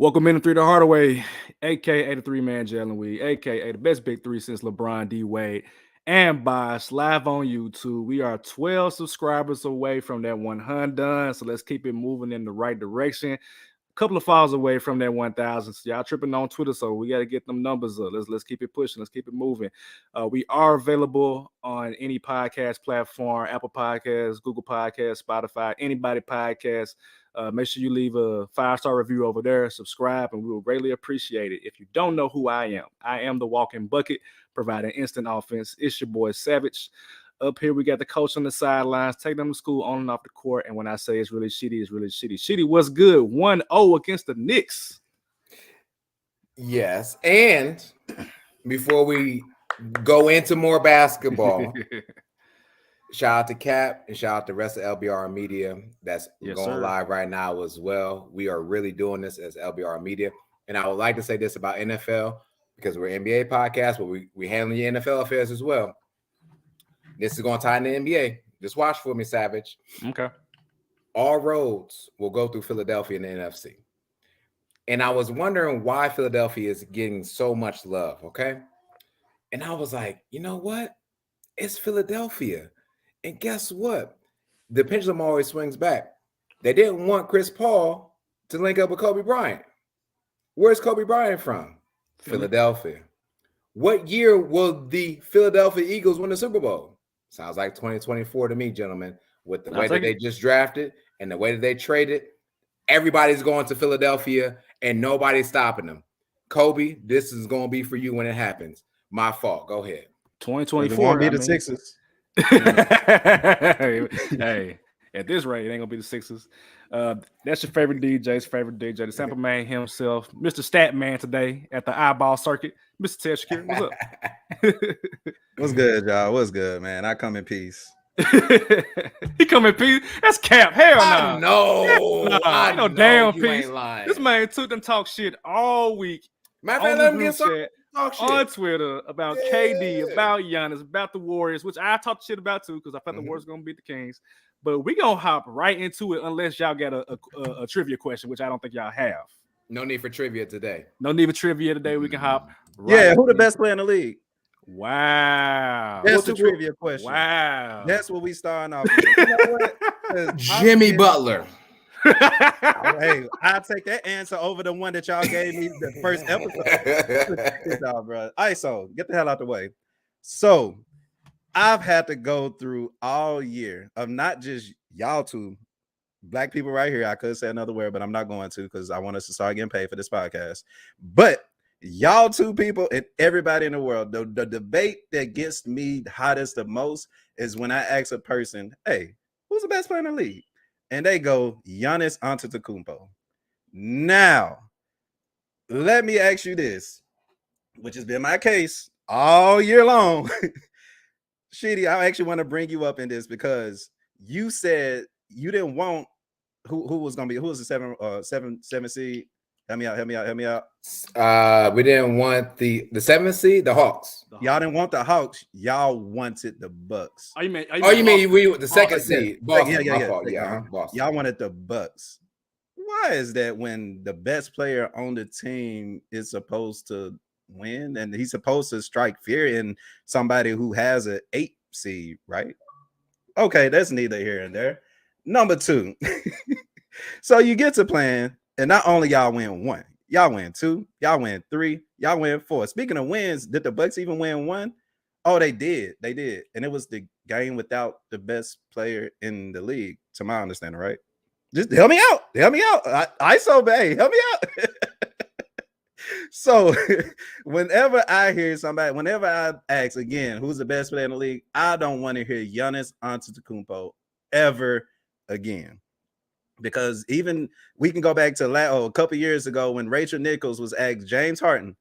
Welcome in to Three the Hardaway, aka the three-man Jalen Weed, aka the best big three since LeBron D. Wade, and Bosh live on YouTube. We are 12 subscribers away from that 100, so let's keep it moving in the right direction. Couple of files away from that 1,000. So y'all tripping on Twitter, so we got to get them numbers up. Let's keep it pushing. Let's keep it moving. We are available on any podcast platform: Apple Podcasts, Google Podcasts, Spotify, anybody podcast. Make sure you leave a 5-star review over there, subscribe, and we will greatly appreciate it. If you don't know who I am the walking bucket, providing instant offense. It's your boy Savage. Up here, we got the coach on the sidelines, take them to school on and off the court. And when I say it's really shitty, it's really shitty. Shitty, what's good? 1-0 against the Knicks. Yes. And before we go into more basketball, shout out to Cap and shout out to the rest of LBR Media that's going live right now as well. We are really doing this as LBR Media. And I would like to say this about NFL because we're an NBA podcast, but we handle the NFL affairs as well. This is going to tie in the NBA. Just watch for me, Savage. Okay. All roads will go through Philadelphia in the NFC. And I was wondering why Philadelphia is getting so much love, okay? And I was like, you know what? It's Philadelphia. And guess what? The pendulum always swings back. They didn't want Chris Paul to link up with Kobe Bryant. Where's Kobe Bryant from? Philadelphia. What year will the Philadelphia Eagles win the Super Bowl? Sounds like 2024 to me, gentlemen. With the way that they just drafted and the way that they traded, everybody's going to Philadelphia and nobody's stopping them. Kobe, this is going to be for you when it happens. My fault. Go ahead. 2024 won't be the Sixers. Hey, at this rate, it ain't gonna be the Sixers. That's your favorite DJ's favorite DJ, the sample man himself, Mr. Stat Man today at the eyeball circuit. Mr. Ted Shakir, what's up? What's good, y'all? What's good, man? I come in peace. He come in peace. That's Cap. Hell no. I know damn peace. This man took them talk shit all week. Matter of fact, let him get some talk shit on Twitter about KD, about Giannis, about the Warriors, which I talked shit about too because I thought the Warriors were gonna beat the Kings. But we gonna hop right into it unless y'all got a trivia question, which I don't think y'all have. No need for trivia today. No need for trivia today. We can hop. Right who the best player in the league? Wow. That's the trivia question. Wow. That's what we starting off with. You know what? Jimmy Butler. Hey, I'll take that answer over the one that y'all gave me the first episode. Bro. All right, so get the hell out the way. So I've had to go through all year of not just y'all two black people right here. I could say another word, but I'm not going to because I want us to start getting paid for this podcast. But y'all two people and everybody in the world, the debate that gets me hottest the most is when I ask a person, hey, who's the best player in the league? And they go, Giannis Antetokounmpo. Now, let me ask you this, which has been my case all year long. Shitty, I actually want to bring you up in this because you said you didn't want who was the seven seed? Help me out. We didn't want the 7th seed, the Hawks. Y'all didn't want the Hawks. Y'all wanted the Bucks. You mean we the 2nd seed? Boston. Yeah. Boston. Y'all wanted the Bucks. Why is that when the best player on the team is supposed to win and he's supposed to strike fear in somebody who has an 8 seed, right? Okay, that's neither here and there. Number 2. So you get to playing. And not only y'all win 1, y'all win 2, y'all win 3, y'all win 4. Speaking of wins, did the Bucks even win 1? Oh, they did. And it was the game without the best player in the league, to my understanding, right? Just help me out. I so bad. Help me out. So whenever I ask again, who's the best player in the league, I don't want to hear Giannis Antetokounmpo ever again. Because even we can go back to a couple years ago when Rachel Nichols was asked James Harden,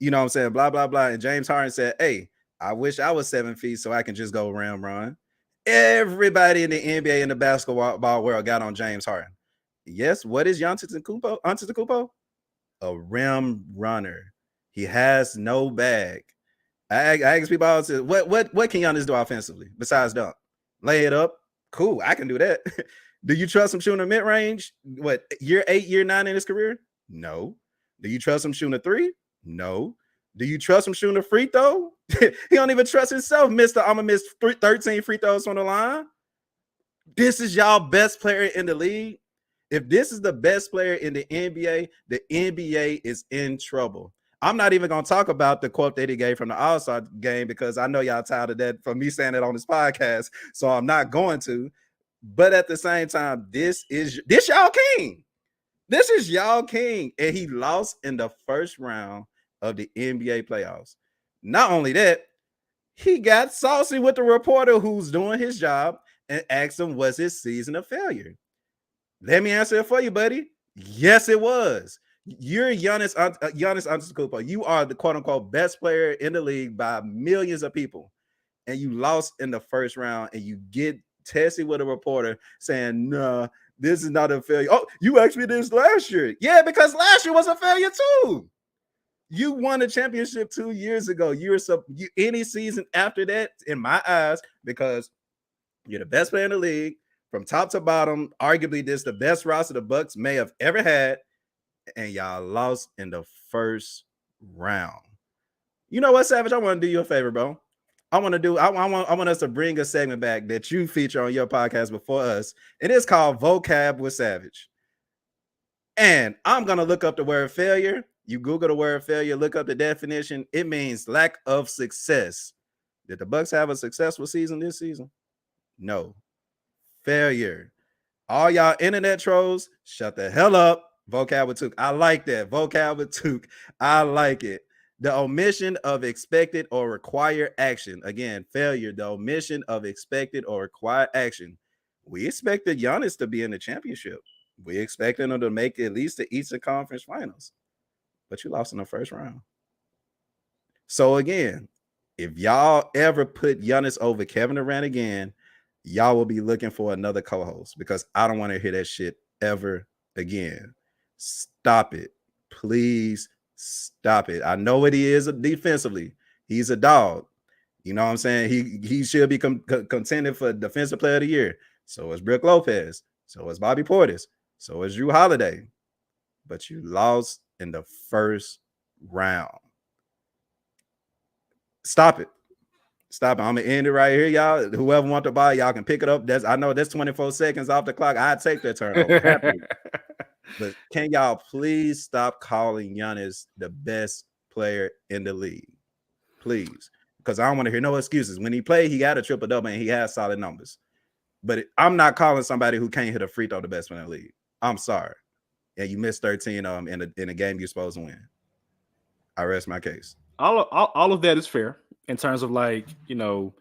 you know what I'm saying, blah, blah, blah. And James Harden said, hey, I wish I was 7 feet so I can just go rim run. Everybody in the NBA and the basketball world got on James Harden. Yes, what is Giannis Antetokounmpo? A rim runner. He has no bag. I ask people all the time, what can Giannis do offensively besides dunk? Lay it up. Cool, I can do that. Do you trust him shooting a mid-range? What, year 8, year 9 in his career? No. Do you trust him shooting a three? No. Do you trust him shooting a free throw? He don't even trust himself, Mr. I'm going to miss 13 free throws on the line. This is y'all best player in the league. If this is the best player in the NBA is in trouble. I'm not even going to talk about the quote that he gave from the All-Star game because I know y'all tired of that from me saying that on this podcast, so I'm not going to. But at the same time, this y'all king. This is y'all king, and he lost in the first round of the NBA playoffs. Not only that, he got saucy with the reporter who's doing his job and asked him, was his season a failure? Let me answer it for you, buddy. Yes, it was. You're Giannis Antetokounmpo. You are the quote-unquote best player in the league by millions of people, and you lost in the first round, and you get testy with a reporter saying, nah, this is not a failure. Oh, you asked me this last year. Yeah, because last year was a failure too. You won a championship 2 years ago. Any season after that, in my eyes, because you're the best player in the league from top to bottom. Arguably, this is the best roster the Bucks may have ever had, and y'all lost in the first round. You know what, Savage? I want to do you a favor, bro. I want us to bring a segment back that you feature on your podcast before us. It is called Vocab with Savage. And I'm going to look up the word failure. You Google the word failure, look up the definition. It means lack of success. Did the Bucks have a successful season this season? No. Failure. All y'all internet trolls, shut the hell up. Vocab with Took. I like that. Vocab with Took. I like it. The omission of expected or required action. Again, failure. The omission of expected or required action. We expected Giannis to be in the championship. We expected him to make at least the Eastern Conference Finals. But you lost in the first round. So again, if y'all ever put Giannis over Kevin Durant again, y'all will be looking for another co-host because I don't want to hear that shit ever again. Stop it. Please stop it. I know what he is defensively. He's a dog. You know what I'm saying? He should be contended for Defensive Player of the Year. So is Brook Lopez. So is Bobby Portis. So is Drew Holiday. But you lost in the first round. Stop it. Stop it. I'm going to end it right here, y'all. Whoever wants to buy, y'all can pick it up. I know that's 24 seconds off the clock. I'd take that turnover. But can y'all please stop calling Giannis the best player in the league? Please. Because I don't want to hear no excuses. When he played, he got a triple-double and he has solid numbers. But I'm not calling somebody who can't hit a free throw the best player in the league. I'm sorry. And you missed 13 in a game you're supposed to win. I rest my case. All of that is fair in terms of like, you know,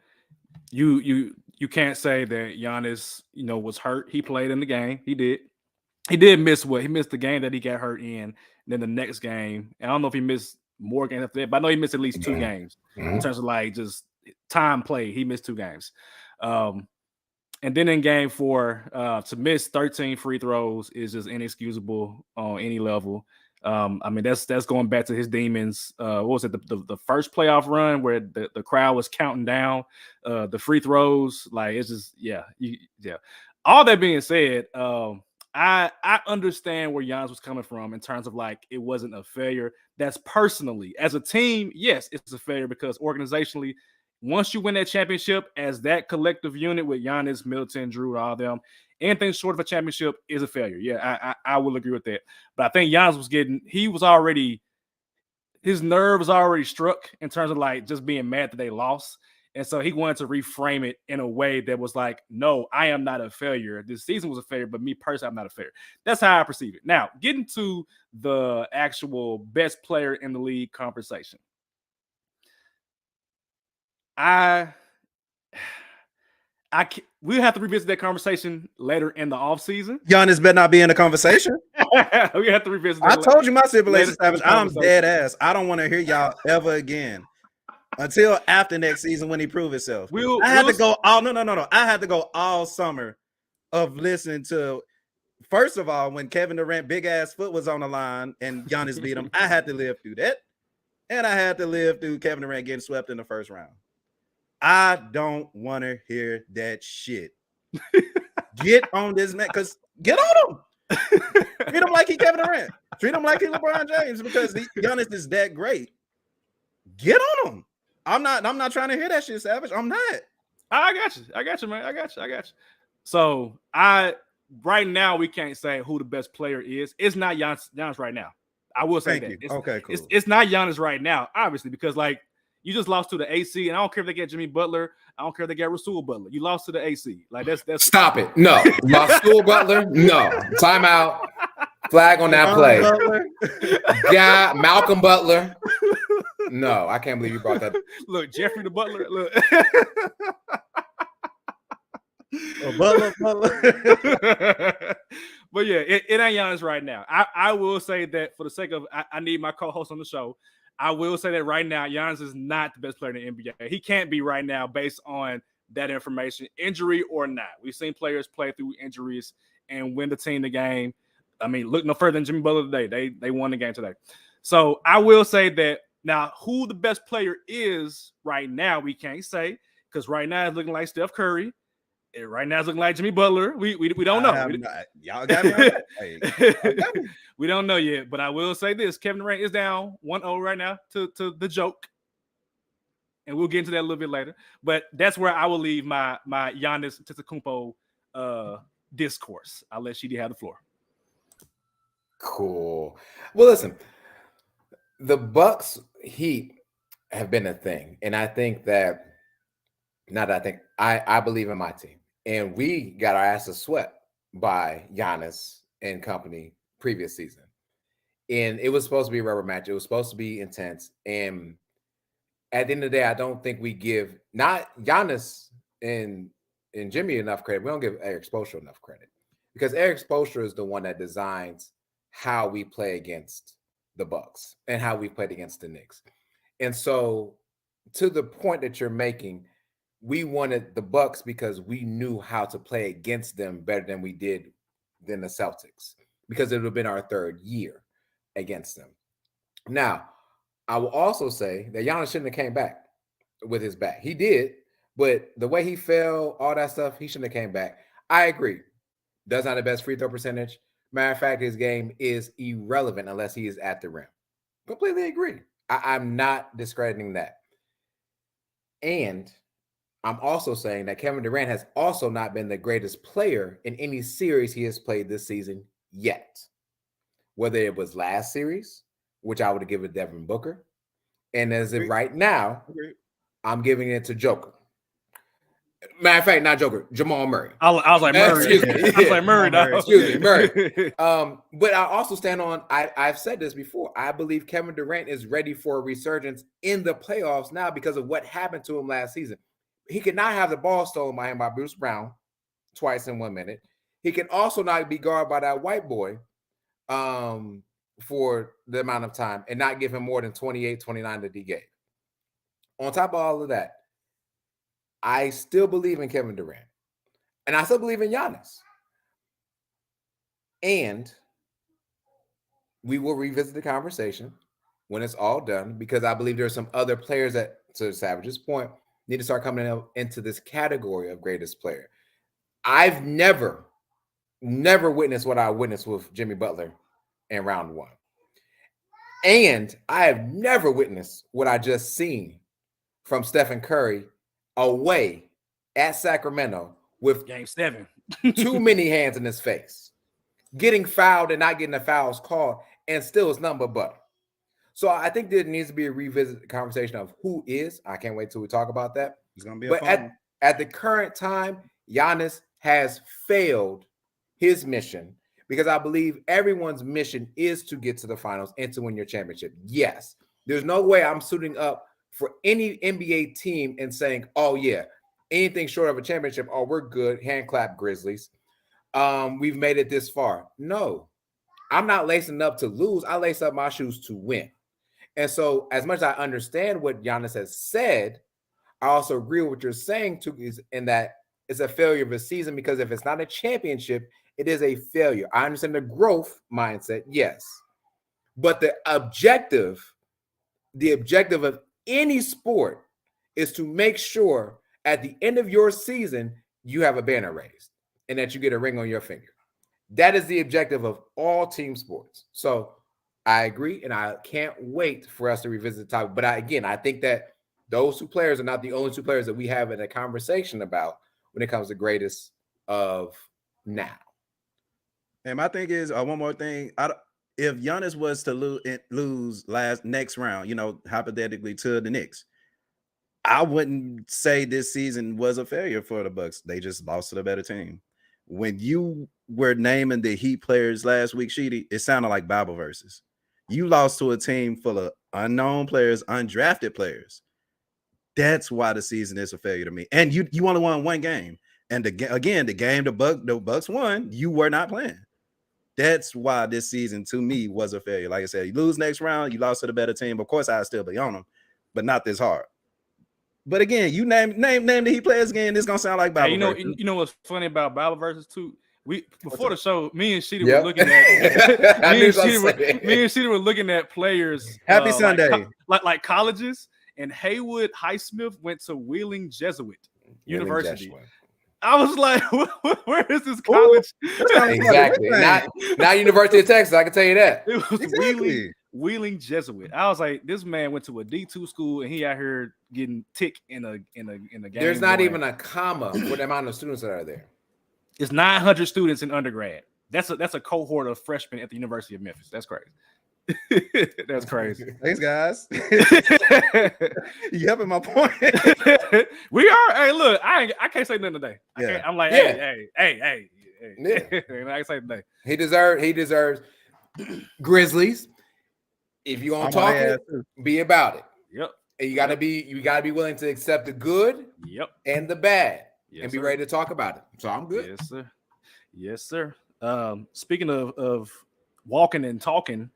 you can't say that Giannis, you know, was hurt. He played in the game. He did miss he missed the game that he got hurt in. And then the next game, and I don't know if he missed more games after that, but I know he missed at least 2 games in terms of like just time played. He missed 2 games. And then in game 4, to miss 13 free throws is just inexcusable on any level. I mean, that's going back to his demons. What was it? The first playoff run where the crowd was counting down the free throws. Like, it's just, yeah. All that being said, I understand where Giannis was coming from in terms of like, it wasn't a failure. That's personally. As a team, yes, it's a failure because organizationally, once you win that championship as that collective unit with Giannis, Middleton, Drew, all them, anything short of a championship is a failure. Yeah, I will agree with that. But I think Giannis his nerve was already struck in terms of like just being mad that they lost. And so he wanted to reframe it in a way that was like, no, I am not a failure. This season was a failure, but me personally, I'm not a failure. That's how I perceive it. Now, getting to the actual best player in the league conversation. We'll have to revisit that conversation later in the offseason. Giannis better not be in the conversation. We have to revisit that. I told you my stipulation, Savage. I'm dead ass. I don't want to hear y'all ever again until after next season when he prove himself. I had to go all summer of listening to. First of all, when Kevin Durant big ass foot was on the line and Giannis beat him, I had to live through that, and I had to live through Kevin Durant getting swept in the first round. I don't want to hear that shit. Get on this man, because get on him. Treat him like he Kevin Durant. Treat him like he's LeBron James because Giannis is that great. Get on him. I'm not trying to hear that shit, Savage. I'm not. I got you, man. I got you. So right now we can't say who the best player is. It's not Giannis right now. I will say Thank that. you. Okay, cool. It's not Giannis right now, obviously, because like you just lost to the AC, and I don't care if they get Jimmy Butler. I don't care if they get Rasul Butler. You lost to the AC. Like that's Stop it. No. Rasul Butler? No. Timeout. Flag on that play. Yeah, Malcolm Butler. No, I can't believe you brought that. Look, Jeffrey the Butler. Look. Butler. But yeah, it ain't Giannis right now. I will say that for the sake of I need my co-host on the show. I will say that right now, Giannis is not the best player in the NBA. He can't be right now based on that information, injury or not. We've seen players play through injuries and win the team the game. I mean, look no further than Jimmy Butler today. They won the game today. So I will say that now who the best player is right now, we can't say, because right now it's looking like Steph Curry. Right now it's looking like Jimmy Butler. We don't know. Y'all got me on that. Hey, we don't know yet, but I will say this: Kevin Durant is down 1-0 right now to the joke, and we'll get into that a little bit later. But that's where I will leave my Giannis Antetokounmpo discourse. I'll let Sheedy have the floor. Cool. Well, listen, the Bucks Heat have been a thing, and I think that I believe in my team. And we got our asses swept by Giannis and company previous season. And it was supposed to be a rubber match. It was supposed to be intense. And at the end of the day, I don't think we give not Giannis and Jimmy enough credit. We don't give Eric Spoelstra enough credit because Eric Spoelstra is the one that designs how we play against the Bucks and how we played against the Knicks. And so to the point that you're making, we wanted the Bucks because we knew how to play against them better than we did than the Celtics because it would have been our third year against them. Now, I will also say that Giannis shouldn't have came back with his back. He did, but the way he fell, all that stuff, he shouldn't have came back. I agree. Does not have the best free throw percentage. Matter of fact, his game is irrelevant unless he is at the rim. Completely agree. I'm not discrediting that. And I'm also saying that Kevin Durant has also not been the greatest player in any series he has played this season yet. Whether it was last series, which I would have given Devin Booker, and as of right now, I'm giving it to Joker. Matter of fact, not Joker, Jamal Murray. I was like Murray. Excuse me. I was like Murray. No. Excuse me, Murray. But I also stand on. I've said this before. I believe Kevin Durant is ready for a resurgence in the playoffs now because of what happened to him last season. He could not have the ball stolen by him by Bruce Brown twice in 1 minute. He can also not be guarded by that white boy for the amount of time and not give him more than 28, 29 that he gave. On top of all of that, I still believe in Kevin Durant. And I still believe in Giannis. And we will revisit the conversation when it's all done because I believe there are some other players that, to Savage's point, need to start coming into this category of greatest player. I've never witnessed what I witnessed with Jimmy Butler in round one. And I have never witnessed what I just seen from Stephen Curry away at Sacramento with Game 7. too many hands in his face, getting fouled and not getting the fouls called, and still it's nothing but butter. So I think there needs to be a revisit conversation of who is. I can't wait till we talk about that. It's gonna be but at the current time, Giannis has failed his mission because I believe everyone's mission is to get to the finals and to win your championship. Yes, there's no way I'm suiting up for any NBA team and saying, oh yeah, anything short of a championship, oh, we're good. Hand clap, Grizzlies. We've made it this far. No, I'm not lacing up to lose. I lace up my shoes to win. And so as much as I understand what Giannis has said, I also agree with what you're saying too, is in that it's a failure of a season because if it's not a championship, it is a failure. I understand the growth mindset, yes. But the objective of any sport is to make sure at the end of your season, you have a banner raised and that you get a ring on your finger. That is the objective of all team sports. So I agree, and I can't wait for us to revisit the topic. But I think that those two players are not the only two players that we have in a conversation about when it comes to greatest of now. And my thing is, one more thing. If Giannis was to lose next round, hypothetically to the Knicks, I wouldn't say this season was a failure for the Bucks. They just lost to the better team. When you were naming the Heat players last week, Sheedy, it sounded like Bible verses. You lost to a team full of unknown players, undrafted players. That's why the season is a failure to me. And you only won one game. And the game the Bucks won, you were not playing. That's why this season to me was a failure. Like I said, you lose next round, you lost to the better team. Of course, I'd still be on them, but not this hard. But again, you name the Heat players again. This gonna sound like Bible. Hey, you know what's funny about Bible verses too? Before the show, me and Sheedy were looking at me and Sheedy were looking at players. Happy Sunday, like colleges. And Haywood Highsmith went to Wheeling Jesuit University. I was like, where is this college? Exactly. Not University of Texas, I can tell you that. It was Wheeling Jesuit. I was like, this man went to a D2 school and he out here getting tick in a game. There's not even a comma for the amount of students that are there. It's 900 students in undergrad. That's a cohort of freshmen at the University of Memphis. That's crazy. That's crazy. Thanks, guys. You helping my point. We are. Hey, look, I can't say nothing today. I'm like, hey. Yeah. I can't say today. He deserves Grizzlies. If you want to talk it, be about it. Yep. And you gotta be willing to accept the good and the bad and be ready to talk about it. So I'm good. Yes, sir. Speaking of walking and talking,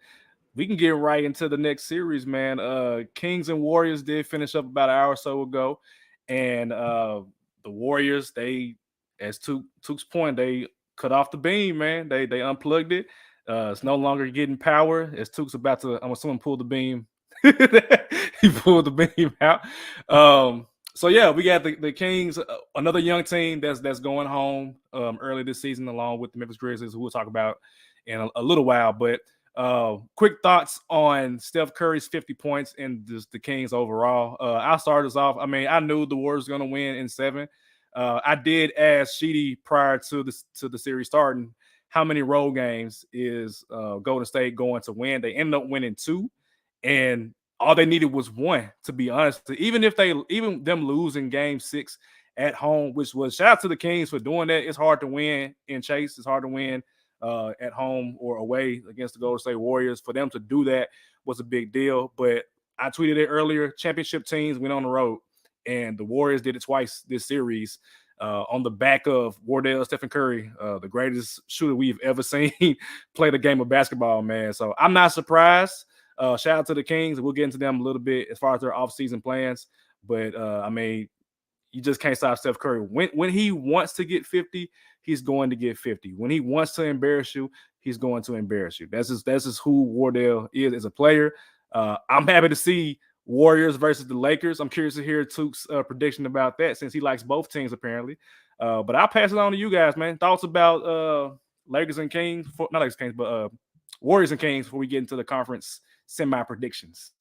we can get right into the next series, man. Kings and Warriors did finish up about an hour or so ago. And the Warriors, they, as Took's point, they cut off the beam, man. They unplugged it. It's no longer getting power. As Took's about to, I'm assuming, pull the beam. He pulled the beam out. So yeah, we got the Kings, another young team that's going home early this season, along with the Memphis Grizzlies, who we'll talk about in a little while. But quick thoughts on Steph Curry's 50 points and the Kings overall. I'll start us off. I mean, I knew the Warriors were going to win in 7. I did ask Sheedy prior to the series starting, how many road games is Golden State going to win? They ended up winning 2, and all they needed was 1, to be honest. Even them losing game 6 at home, which was, shout out to the Kings for doing that. It's hard to win in Chase. It's hard to win at home or away against the Golden State Warriors. For them to do that was a big deal. But I tweeted it earlier, championship teams went on the road, and the Warriors did it twice this series on the back of Wardell Stephen Curry, the greatest shooter we've ever seen play the game of basketball, man. So I'm not surprised. Shout out to the Kings. We'll get into them a little bit as far as their offseason plans. But, I mean, you just can't stop Steph Curry. When he wants to get 50, he's going to get 50. When he wants to embarrass you, he's going to embarrass you. That's just who Wardell is as a player. I'm happy to see Warriors versus the Lakers. I'm curious to hear Took's prediction about that, since he likes both teams apparently. But I'll pass it on to you guys, man. Thoughts about Lakers and Kings, not Lakers and Kings, but Warriors and Kings before we get into the conference semi-predictions.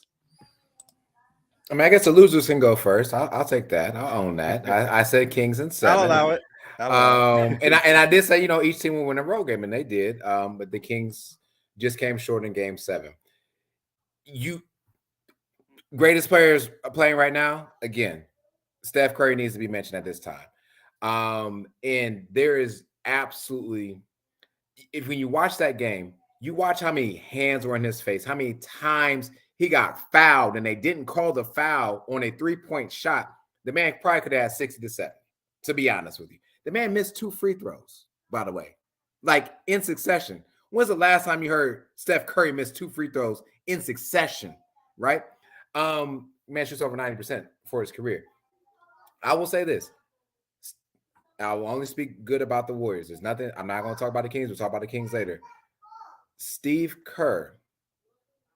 I mean, I guess the losers can go first. I'll take that. I'll own that. I said Kings in 7. I'll allow it. And I did say, each team will win a road game, and they did. But the Kings just came short in game 7. Greatest players are playing right now. Again, Steph Curry needs to be mentioned at this time. And there is absolutely, when you watch that game, you watch how many hands were in his face, how many times he got fouled, and they didn't call the foul on a 3-point shot. The man probably could have had 60 to 7, to be honest with you. The man missed 2 free throws, by the way, like in succession. When's the last time you heard Steph Curry miss 2 free throws in succession, right? Man shoots over 90% for his career. I will say this. I will only speak good about the Warriors. There's nothing. I'm not going to talk about the Kings. We'll talk about the Kings later. Steve Kerr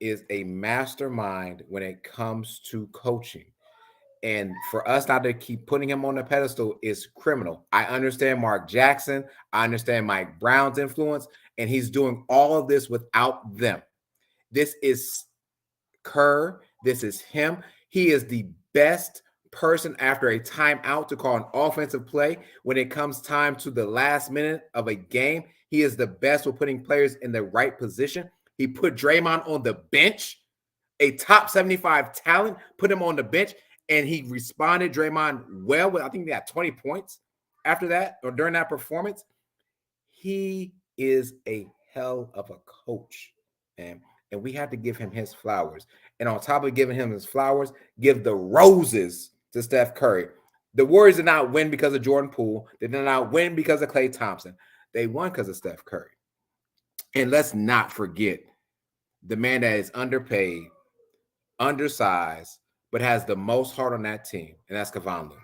is a mastermind when it comes to coaching. And for us not to keep putting him on the pedestal is criminal. I understand Mark Jackson. I understand Mike Brown's influence. And he's doing all of this without them. This is Kerr. This is him. He is the best person after a timeout to call an offensive play when it comes time to the last minute of a game. He is the best with putting players in the right position. He put Draymond on the bench, a top 75 talent, put him on the bench, and he responded. Draymond well with, I think he had 20 points after that or during that performance. He is a hell of a coach, man. And we have to give him his flowers. And on top of giving him his flowers, give the roses to Steph Curry. The Warriors did not win because of Jordan Poole. They did not win because of Klay Thompson. They won because of Steph Curry. And let's not forget the man that is underpaid, undersized, but has the most heart on that team, and that's Kevon Looney.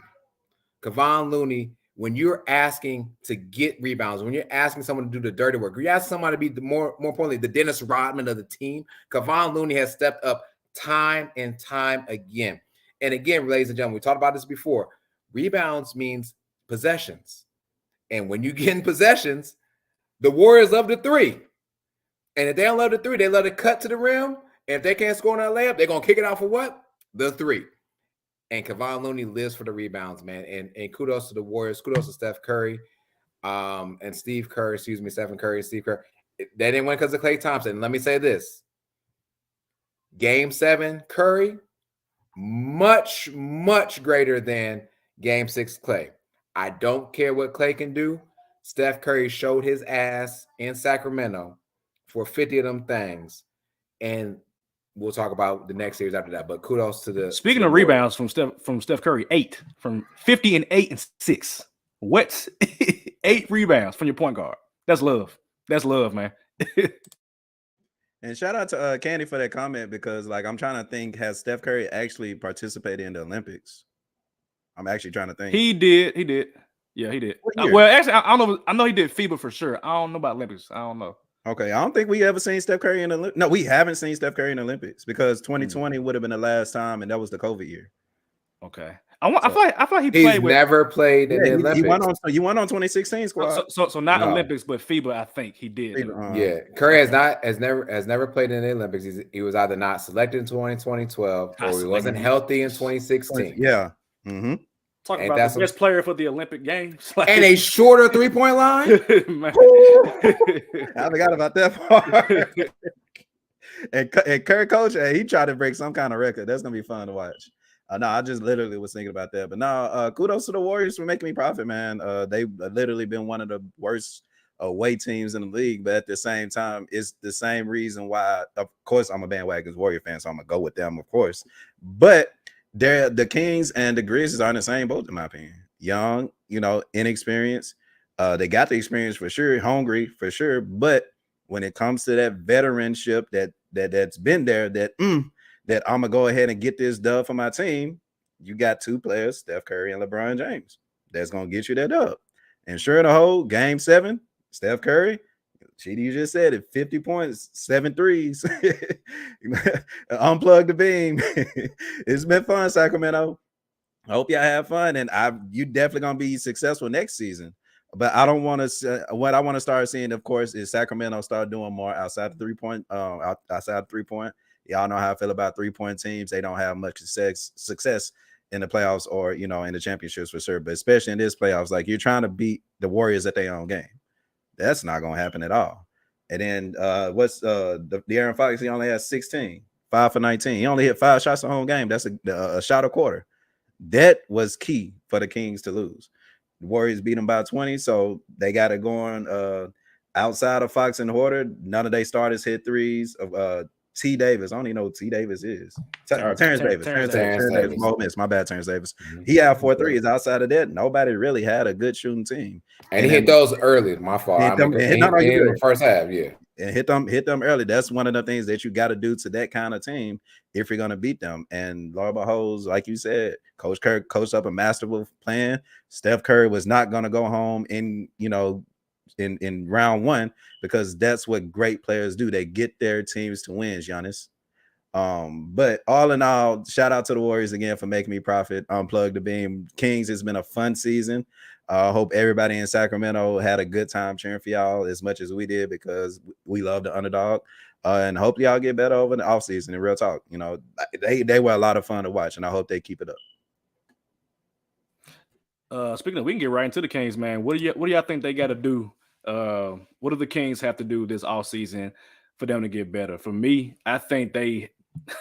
Kevon Looney, when you're asking to get rebounds, when you're asking someone to do the dirty work, you're asking someone to be more importantly, the Dennis Rodman of the team, Kevon Looney has stepped up time and time again. And again, ladies and gentlemen, we talked about this before. Rebounds means possessions. And when you get in possessions, the Warriors love the three. And if they don't love the three, they love to cut to the rim. And if they can't score on that layup, they're going to kick it out for what? The three. And Kevon Looney lives for the rebounds, man. And kudos to the Warriors. Kudos to Steph Curry and Steve Kerr. Excuse me, Stephen Curry and Steve Kerr. They didn't win because of Klay Thompson. Let me say this. Game 7, Curry, much, much greater than Game 6, Klay. I don't care what Klay can do. Steph Curry showed his ass in Sacramento for 50 of them things. And we'll talk about the next series after that. But kudos to the. Speaking of rebounds from Steph Curry, 8 from 50 and 8 and 6. What? 8 rebounds from your point guard. That's love. That's love, man. And shout out to Candy for that comment because, like, I'm trying to think, has Steph Curry actually participated in the Olympics? I'm actually trying to think. He did. Yeah, he did. Well, actually, I don't know. I know he did FIBA for sure. I don't know about Olympics. I don't know. Okay, I don't think we ever seen Steph Curry in the Olympics. No, we haven't seen Steph Curry in the Olympics because 2020 would have been the last time, and that was the COVID year. Okay. I feel like he played with. Never played in the Olympics. He went on 2016 squad. So not Olympics, but FIBA. I think he did. Yeah, Curry has never played in the Olympics. He was either not selected in 2012 or he wasn't healthy in 2016. Yeah. Mm-hmm. Talk about the best player for the Olympic Games. Like, and a shorter 3-point line. I forgot about that part. and Curry coach, he tried to break some kind of record. That's gonna be fun to watch. No, I just literally was thinking about that. But no, kudos to the Warriors for making me profit, man. They've literally been one of the worst away teams in the league. But at the same time, it's the same reason why, of course, I'm a bandwagon Warrior fan, so I'm going to go with them, of course. But the Kings and the Grizzlies are in the same boat, in my opinion. Young, inexperienced. They got the experience for sure, hungry for sure. But when it comes to that veteranship that's been there, that I'm gonna go ahead and get this dub for my team, you got 2 players, Steph Curry and LeBron James. That's gonna get you that dub. And sure in the whole, Game 7, Steph Curry, you just said it, 50 points, 7 threes. Unplug the beam. It's been fun, Sacramento. I hope y'all have fun, and you definitely gonna be successful next season. But I don't want to. What I want to start seeing, of course, is Sacramento start doing more outside the 3-point. Outside the 3-point. Y'all know how I feel about 3-point teams. They don't have much success in the playoffs or, in the championships for sure. But especially in this playoffs, like, you're trying to beat the Warriors at their own game. That's not going to happen at all. And then what's the Aaron Fox? He only has 16, 5 for 19. He only hit 5 shots a home game. That's a shot a quarter. That was key for the Kings to lose. The Warriors beat them by 20, so they got it going outside of Fox and Horter. None of their starters hit threes. T. Davis. I don't even know who T. Davis is. Terrence Davis. Terrence Davis. My bad, Terrence Davis. He had 4 threes. Outside of that, nobody really had a good shooting team. And he hit those early. My fault. Hit them in the first half, yeah. And hit them early. That's one of the things that you got to do to that kind of team if you're going to beat them. And Lord beholds, like you said, Coach Kerr coached up a masterful plan. Steph Curry was not going to go home in round 1 because that's what great players do. They get their teams to win, Giannis. But all in all, shout out to the Warriors again for making me profit. Unplug the beam. Kings, it's been a fun season. I hope everybody in Sacramento had a good time cheering for y'all as much as we did because we love the underdog. And hope y'all get better over the offseason. In real talk, they were a lot of fun to watch, and I hope they keep it up. Speaking of, we can get right into the Kings, man. What do y'all think they got to do? What do the Kings have to do this offseason for them to get better? For me, I think they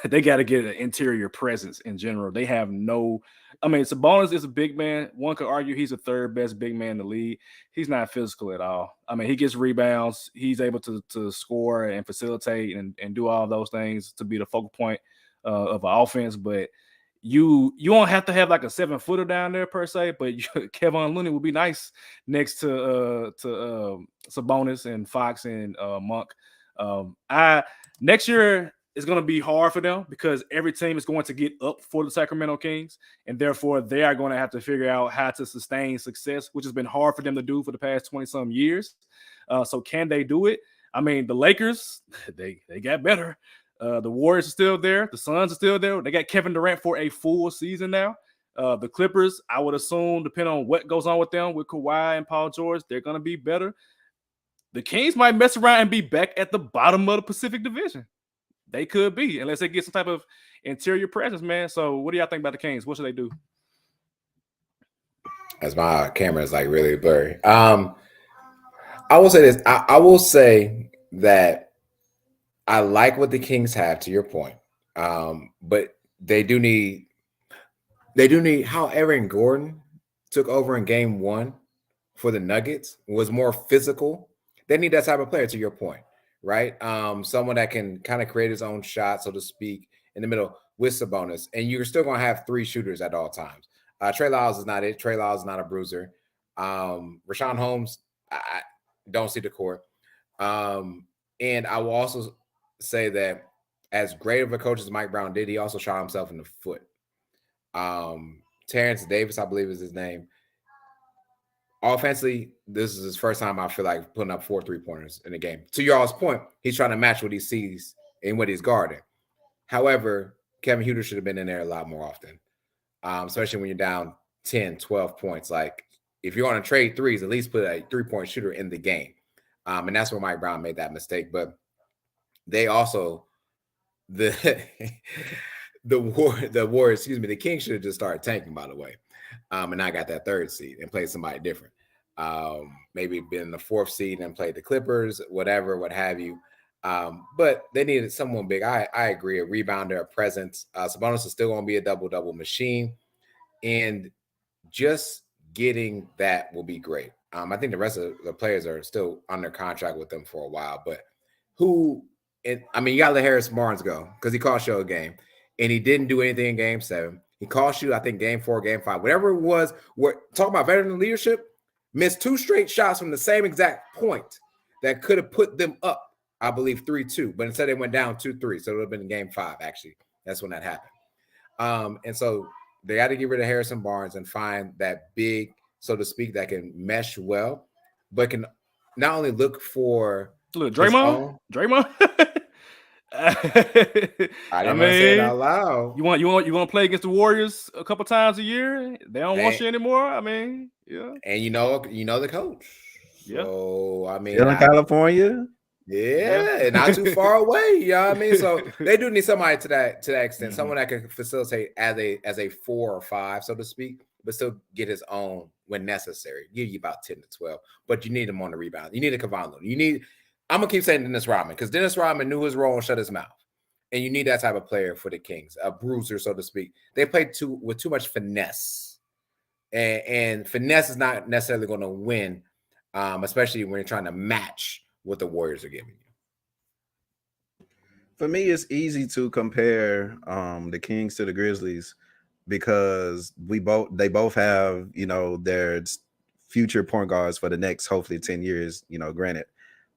got to get an interior presence in general. They have no. I mean, Sabonis is a big man. One could argue he's the third best big man in the league. He's not physical at all. I mean, he gets rebounds. He's able to score and facilitate and do all those things to be the focal point of an offense. But you don't have to have like a 7-footer down there per se. But Kevin Looney would be nice next to Sabonis and Fox and Monk. Next year is going to be hard for them because every team is going to get up for the Sacramento Kings, and therefore they are going to have to figure out how to sustain success, which has been hard for them to do for the past 20-some years. So can they do it? I mean, the Lakers, they got better. The Warriors are still there. The Suns are still there. They got Kevin Durant for a full season now. The Clippers, I would assume, depending on what goes on with them, with Kawhi and Paul George, they're going to be better. The Kings might mess around and be back at the bottom of the Pacific Division. They could be, unless they get some type of interior presence, man. So what do y'all think about the Kings? What should they do? As my camera is like really blurry. I will say this. I will say that I like what the Kings have, to your point. But they do need how Aaron Gordon took over in game 1 for the Nuggets was more physical. They need that type of player, to your point. Right? Someone that can kind of create his own shot, so to speak, in the middle with Sabonis. And you're still going to have 3 shooters at all times. Trey Lyles is not it. Trey Lyles is not a bruiser. Rashawn Holmes, I don't see the court. And I will also say that as great of a coach as Mike Brown did, he also shot himself in the foot. Terrence Davis, I believe is his name. Offensively, this is his first time I feel like putting up 4 3-pointers in a game. To y'all's point, he's trying to match what he sees and what he's guarding. However, Kevin Huerter should have been in there a lot more often, especially when you're down 10, 12 points. Like, if you're going to trade threes, at least put a 3-point shooter in the game. And that's where Mike Brown made that mistake. But they also, the Warriors, the Kings should have just started tanking, by the way. And I got that 3rd seed and played somebody different. Maybe been the 4th seed and played the Clippers, whatever, what have you. But they needed someone big. I agree, a rebounder, a presence. Sabonis is still going to be a double-double machine. And just getting that will be great. I think the rest of the players are still under contract with them for a while. But you got to let Harrison Barnes go because he cost you a game. And he didn't do anything in game 7. He cost you, I think, game 4, game 5, whatever it was. We're talking about veteran leadership. Missed 2 straight shots from the same exact point that could have put them up, I believe, 3-2. But instead, they went down 2-3. So it would have been game 5, actually. That's when that happened. And so they got to get rid of Harrison Barnes and find that big, so to speak, that can mesh well, but can not only look for Draymond. I didn't want to say it out loud. You want to play against the Warriors a couple times a year? They don't want you anymore. I mean, yeah. And you know the coach. Yeah. So I mean, still in California. Yeah, not too far away. You know what I mean? So they do need somebody to that extent, someone that can facilitate as a 4 or 5, so to speak, but still get his own when necessary. Give you about 10 to 12, but you need him on the rebound. You need a Kevon Looney. I'm gonna keep saying Dennis Rodman because Dennis Rodman knew his role and shut his mouth. And you need that type of player for the Kings, a bruiser, so to speak. They play with too much finesse, and finesse is not necessarily going to win, especially when you're trying to match what the Warriors are giving you. For me, it's easy to compare the Kings to the Grizzlies because they both have their future point guards for the next hopefully 10 years. Granted.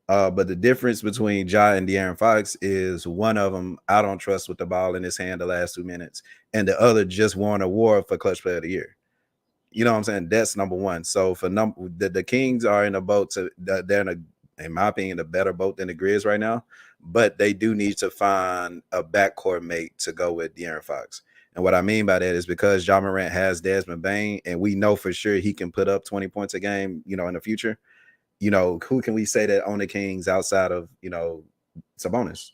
But the difference between Ja and De'Aaron Fox is one of them I don't trust with the ball in his hand the last 2 minutes, and the other just won an award for Clutch Player of the Year. You know what I'm saying? That's number one. So for the Kings are in a boat they're in my opinion, a better boat than the Grizz right now, but they do need to find a backcourt mate to go with De'Aaron Fox. And what I mean by that is because Ja Morant has Desmond Bane, and we know for sure he can put up 20 points a game, in the future. Who can we say that on the Kings outside of, Sabonis?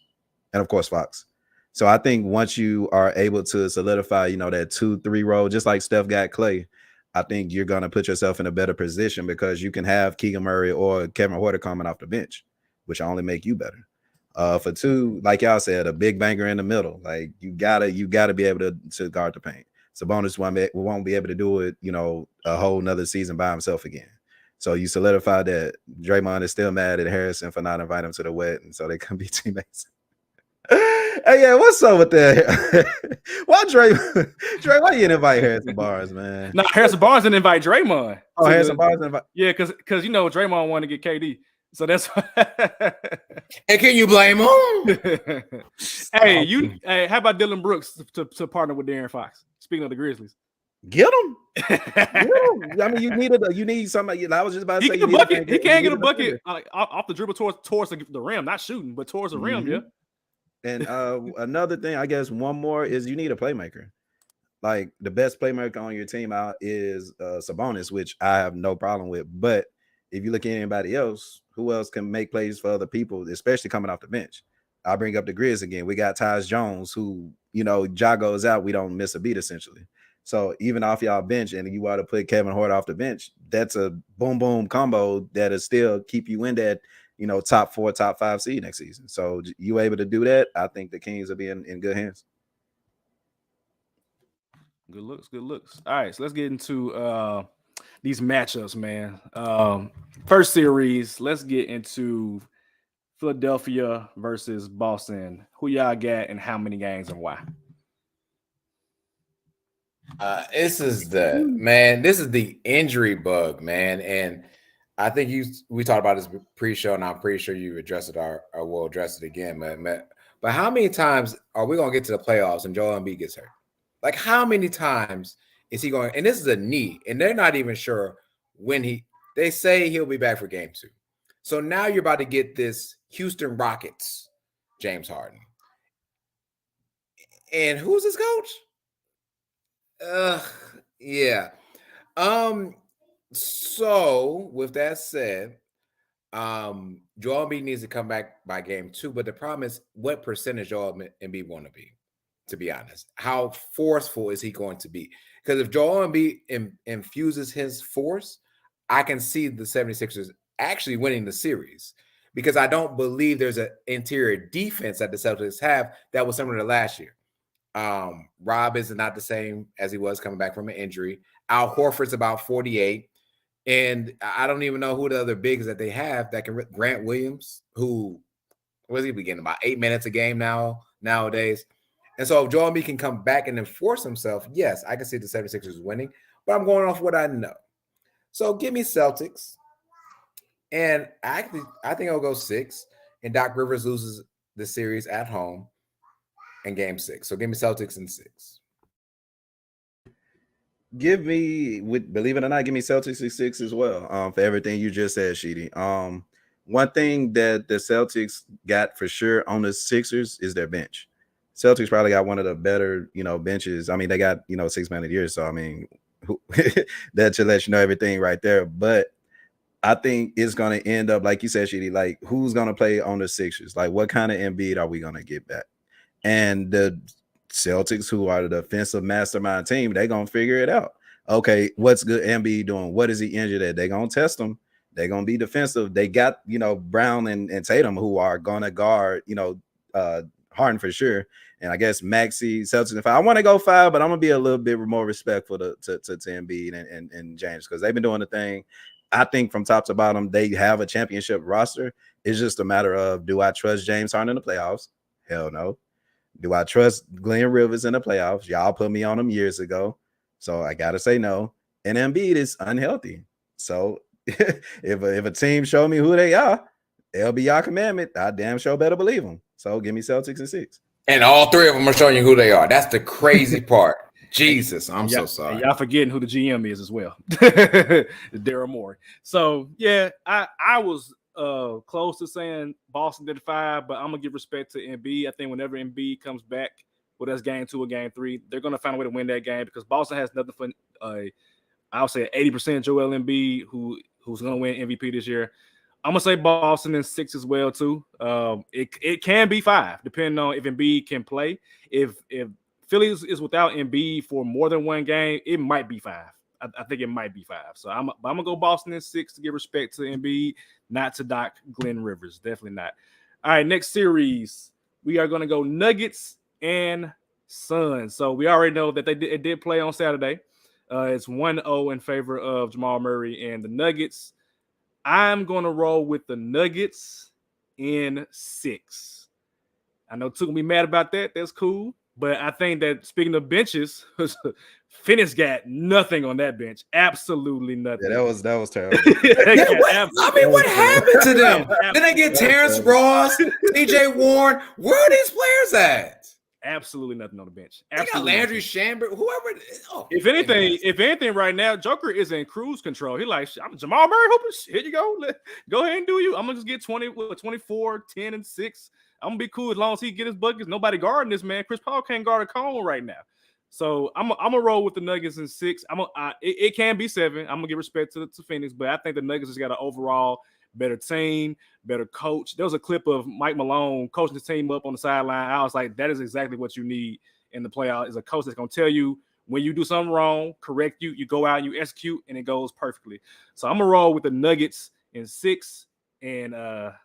and of course Fox. So I think once you are able to solidify, that 2-3 role, just like Steph got Clay, I think you're going to put yourself in a better position because you can have Keegan Murray or Kevin Huerter coming off the bench, which only make you better. For two, like y'all said, a big banker in the middle. Like you gotta be able to guard the paint. Sabonis won't be able to do it, a whole nother season by himself again. So you solidify that. Draymond is still mad at Harrison for not inviting him to the wet, and so they can be teammates. Hey, yeah, what's up with that? Why Dre, why you didn't invite Harrison Barnes, man? No, Harrison Barnes didn't invite Draymond. Oh, Harrison Barnes didn't invite. Yeah, because Draymond wanted to get KD. So that's why. And can you blame him? Hey, how about Dylan Brooks to partner with De'Aaron Fox? Speaking of the Grizzlies. Get him. I mean, you need somebody. I was just about to say he can get a bucket off the dribble towards the rim, not shooting, but towards the rim. Yeah. And another thing, I guess one more is you need a playmaker. Like the best playmaker on your team out is Sabonis, which I have no problem with. But if you look at anybody else, who else can make plays for other people, especially coming off the bench? I'll bring up the Grizz again. We got Tyus Jones, who, Ja goes out, we don't miss a beat essentially. So even off y'all bench, and you want to put Kevin Huerter off the bench, that's a boom boom combo that'll still keep you in that, top 4, top 5 seed next season. So you able to do that, I think the Kings will be in good hands. Good looks. All right, so let's get into these matchups, man. First series, let's get into Philadelphia versus Boston. Who y'all got and how many games and why? This is the injury bug, man. And I think we talked about this pre-show, and I'm pretty sure you addressed it or will address it again, man. But how many times are we going to get to the playoffs and Joel Embiid gets hurt? Like, how many times is he going? And this is a knee, and they're not even sure when they say he'll be back for game 2. So now you're about to get this Houston Rockets, James Harden. And who's his coach? Yeah. So with that said, Joel Embiid needs to come back by game 2. But the problem is, what percentage Joel Embiid want to be? To be honest, how forceful is he going to be? Because if Joel Embiid infuses his force, I can see the 76ers actually winning the series, because I don't believe there's an interior defense that the Celtics have that was similar to last year. Rob is not the same as he was coming back from an injury. Al Horford's about 48. And I don't even know who the other bigs that they have that can. Grant Williams, who was he getting about 8 minutes a game nowadays. And so if Joel Embiid can come back and enforce himself, yes, I can see the 76ers winning, but I'm going off what I know. So give me Celtics. And I think I'll go 6. And Doc Rivers loses the series at home in game 6. So give me Celtics in 6. Believe it or not, give me Celtics in 6 as well. For everything you just said, Sheedy. One thing that the Celtics got for sure on the Sixers is their bench. Celtics probably got one of the better, benches. I mean, they got, 6 man a year. So, I mean, that should let you know everything right there. But I think it's going to end up, like you said, Sheedy, like who's going to play on the Sixers? Like what kind of Embiid are we going to get back? And the Celtics, who are the defensive mastermind team, they're going to figure it out. Okay, what's good Embiid doing? What is he injured at? They're going to test him. They're going to be defensive. They got, Brown and Tatum, who are going to guard, Harden for sure. And I guess Maxey, Celtics, if I want to go 5, but I'm going to be a little bit more respectful to Embiid and James, because they've been doing the thing. I think from top to bottom, they have a championship roster. It's just a matter of, do I trust James Harden in the playoffs? Hell no. Do I trust Glenn Rivers in the playoffs? Y'all put me on him years ago. So I got to say no. And Embiid is unhealthy. So if a team show me who they are, they'll be your commandment. I damn sure better believe them. So give me Celtics in 6. And all 3 of them are showing you who they are. That's the crazy part. Jesus, I'm so sorry. Y'all forgetting who the GM is as well. Daryl Morey. So, yeah, I was close to saying Boston did 5, but I'm going to give respect to Embiid. I think whenever Embiid comes back, whether it's game 2 or game 3, they're going to find a way to win that game, because Boston has nothing for, I would say, 80% Joel Embiid, who's going to win MVP this year. I'm gonna say Boston in 6 as well too. It can be 5 depending on if Embiid can play. If Philly is without Embiid for more than one game, it might be 5. I think it might be 5. So I'm gonna go Boston in 6 to give respect to Embiid, not to Doc Glenn Rivers. Definitely not. All right, next series we are gonna go Nuggets and Suns. So we already know that it did play on Saturday. It's 1-0 in favor of Jamal Murray and the Nuggets. I'm going to roll with the Nuggets in 6. I know Took gonna be mad about that. That's cool. But I think that speaking of benches, Phoenix got nothing on that bench. Absolutely nothing. Yeah, that was terrible. What happened to them? Then they get Terrence Ross, TJ Warren. Where are these players at? Absolutely nothing on the bench. They got Landry Shamet, whoever. If anything, right now, Joker is in cruise control. He like, I'm Jamal Murray. Here you go. Go ahead and do you. I'm gonna just get 24, 10, and 6. I'm gonna be cool as long as he get his buckets. Nobody guarding this man. Chris Paul can't guard a cone right now. So I'm gonna roll with the Nuggets in 6. It can be 7. I'm gonna give respect to Phoenix, but I think the Nuggets has got an overall better team, better coach. There was a clip of Mike Malone coaching his team up on the sideline. I was like, that is exactly what you need in the playoff, is a coach that's going to tell you when you do something wrong, correct you, you go out and you execute, and it goes perfectly. So I'm going to roll with the Nuggets in 6. And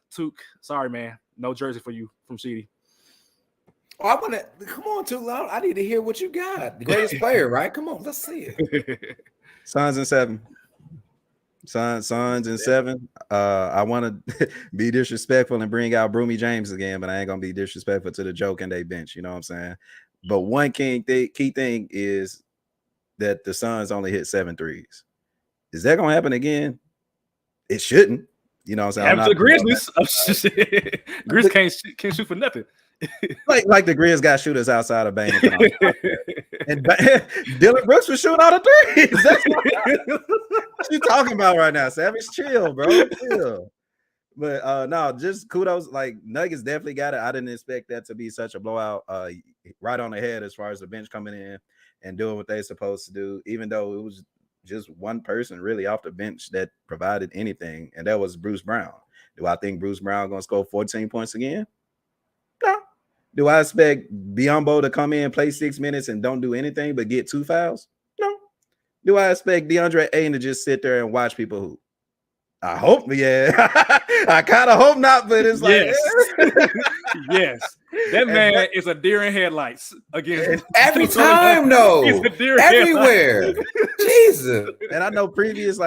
Took, sorry, man, no jersey for you from CD. Oh, come on, Took. I need to hear what you got. The greatest player, right? Come on, let's see it. Suns in 7. Suns in 7. I want to be disrespectful and bring out Broomy James again, but I ain't gonna be disrespectful to the joke and they bench. You know what I'm saying? But one key thing is that the Suns only hit 7 threes. Is that gonna happen again? It shouldn't. You know what I'm saying? The Grizzlies. Grizzlies can't shoot for nothing. like the Grizz got shooters outside of Bane. And Dylan Brooks was shooting all the threes. That's what you talking about right now, Savage. Chill, bro. Chill. But no, just kudos. Like Nuggets definitely got it. I didn't expect that to be such a blowout. Right on the head as far as the bench coming in and doing what they're supposed to do, even though it was just one person really off the bench that provided anything, and that was Bruce Brown. Do I think Bruce Brown gonna score 14 points again? No. Do I expect Biyombo to come in, play 6 minutes, and don't do anything but get 2 fouls? No. Do I expect DeAndre Ayton to just sit there and watch people hoop? I hope, yeah. I kind of hope not, but it's like, yes. Yes. That man is a deer in headlights again. Every time, though. Everywhere. Jesus. And I know previous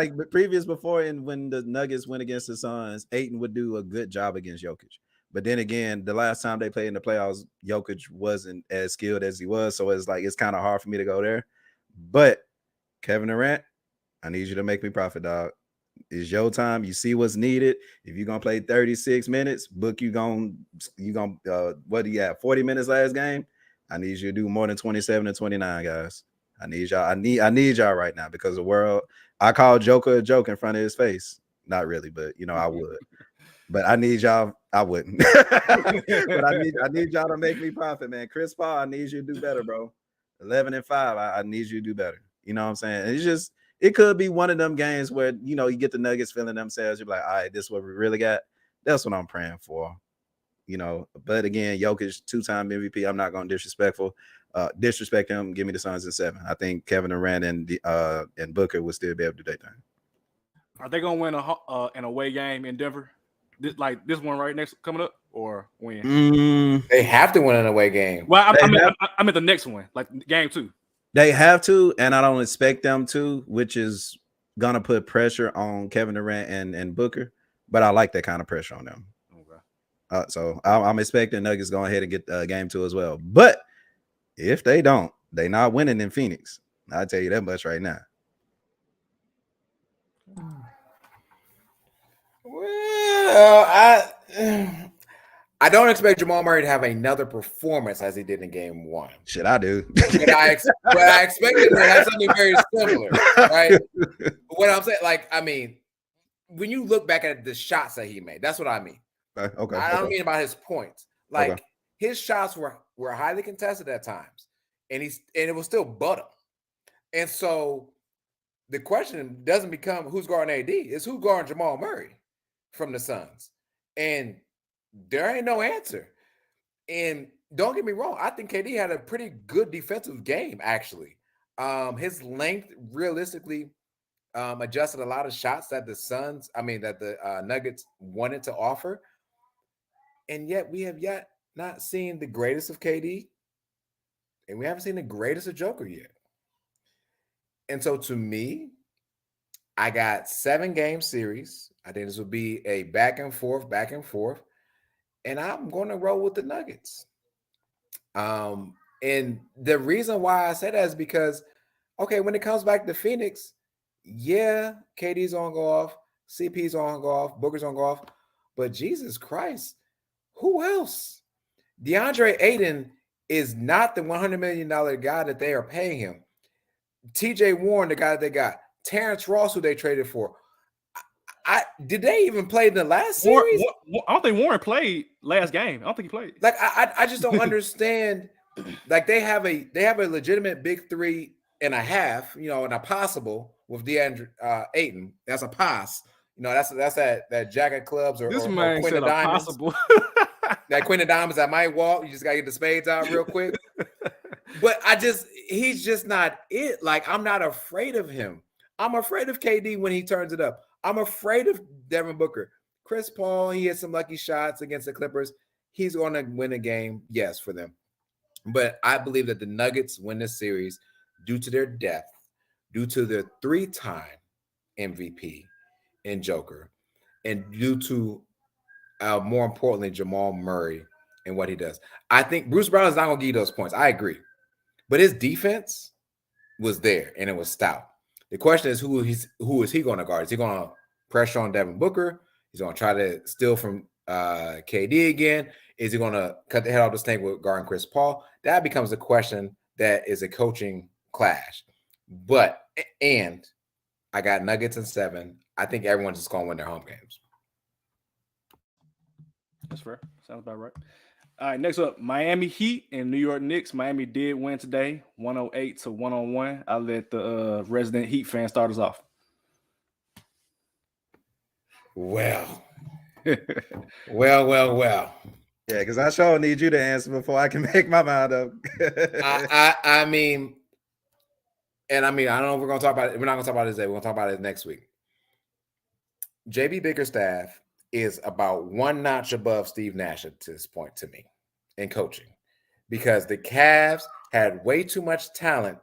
before, and when the Nuggets went against the Suns, Ayton would do a good job against Jokic. But then again, the last time they played in the playoffs, Jokic wasn't as skilled as he was. So it's kind of hard for me to go there. But Kevin Durant, I need you to make me profit, dog. It's your time. You see what's needed. If you're gonna play 36 minutes, what do you have? 40 minutes last game? I need you to do more than 27 and 29, guys. I need y'all. I need y'all right now, because the world. I call Joker a joke in front of his face. Not really, but I would. But I need y'all. I wouldn't. But I need y'all to make me profit, man. Chris Paul, I need you to do better, bro. 11-5. I need you to do better. You know what I'm saying? It could be one of them games where you get the Nuggets feeling themselves. You're like, all right, this is what we really got. That's what I'm praying for. But again, Jokic, 2-time MVP. I'm not going to disrespect him. Give me the Suns in 7. I think Kevin Durant and Booker will still be able to do their thing. Are they going to win an away game in Denver? This one right next coming up, or win? They have to win an away game. Well, I'm at the next one, like game 2. They have to, and I don't expect them to, which is gonna put pressure on Kevin Durant and Booker. But I like that kind of pressure on them. Okay. So I'm expecting Nuggets go ahead and get game 2 as well. But if they don't, they not winning in Phoenix. I'll tell you that much right now. Well, I don't expect Jamal Murray to have another performance as he did in game 1. Shit, I do. But I expect him to have something very similar, right? What I'm saying, when you look back at the shots that he made, that's what I mean. Okay. I don't mean about his points. His shots were highly contested at times, and it was still butter. And so the question doesn't become who's guarding AD, it's who's guarding Jamal Murray. from the Suns? And there ain't no answer. And don't get me wrong, I think KD had a pretty good defensive game, actually. His length realistically adjusted a lot of shots that the Nuggets wanted to offer. And yet we have yet not seen the greatest of KD, and we haven't seen the greatest of Joker yet. And so to me, I got 7-game series. I think this will be a back and forth. And I'm going to roll with the Nuggets. And the reason why I say that is because, okay, when it comes back to Phoenix, yeah, KD's on go off, CP's on go off, Booker's on go off, but Jesus Christ, who else? DeAndre Ayton is not the $100 million guy that they are paying him. TJ Warren, the guy that they got. Terrence Ross, who they traded for. Did they even play in the last series? I don't think Warren played last game. I don't think he played. Like I just don't understand. Like they have a legitimate big 3.5, and a possible with DeAndre Ayton. That's a pass. That's that Jacket Clubs or This or man Queen said of Diamonds. possible. That Queen of Diamonds that might walk. You just gotta get the spades out real quick. But he's just not it. Like, I'm not afraid of him. I'm afraid of KD when he turns it up. I'm afraid of Devin Booker. Chris Paul, he had some lucky shots against the Clippers. He's going to win a game, yes, for them. But I believe that the Nuggets win this series due to their depth, due to their 3-time MVP in Joker, and due to, more importantly, Jamal Murray and what he does. I think Bruce Brown is not going to give you those points. I agree. But his defense was there, and it was stout. The question is, who is he going to guard? Is he going to pressure on Devin Booker? He's going to try to steal from KD again? Is he going to cut the head off the snake with guarding Chris Paul? That becomes a question that is a coaching clash. And I got Nuggets in 7. I think everyone's just going to win their home games. That's fair. Sounds about right. All right, next up, Miami Heat and New York Knicks. Miami did win today, 108-101. I'll let the resident Heat fan start us off. Well. Well. Yeah, because I sure need you to answer before I can make my mind up. I mean, I don't know if we're going to talk about it. We're not going to talk about it today. We're going to talk about it next week. JB Bickerstaff is about one notch above Steve Nash at this point to me in coaching, because the Cavs had way too much talent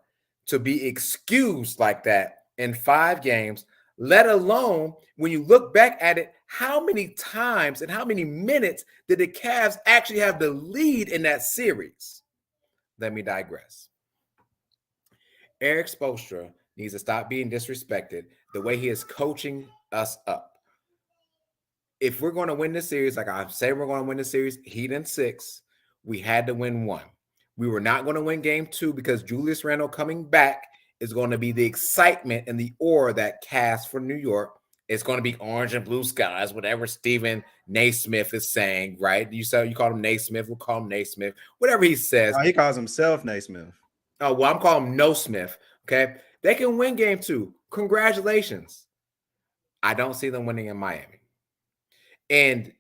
to be excused like that in 5 games, let alone when you look back at it, how many times and how many minutes did the Cavs actually have the lead in that series? Let me digress. Eric Spoelstra needs to stop being disrespected the way he is coaching us up. If we're going to win this series, like I say we're going to win the series, Heat in 6, we had to win 1. We were not going to win game 2 because Julius Randle coming back is going to be the excitement and the aura that casts for New York. It's going to be orange and blue skies, whatever Stephen Naismith is saying, right? You call him Naismith, we'll call him Naismith, whatever he says. He calls himself Naismith. Oh, well, I'm calling him No Smith, okay? They can win game 2. Congratulations. I don't see them winning in Miami. And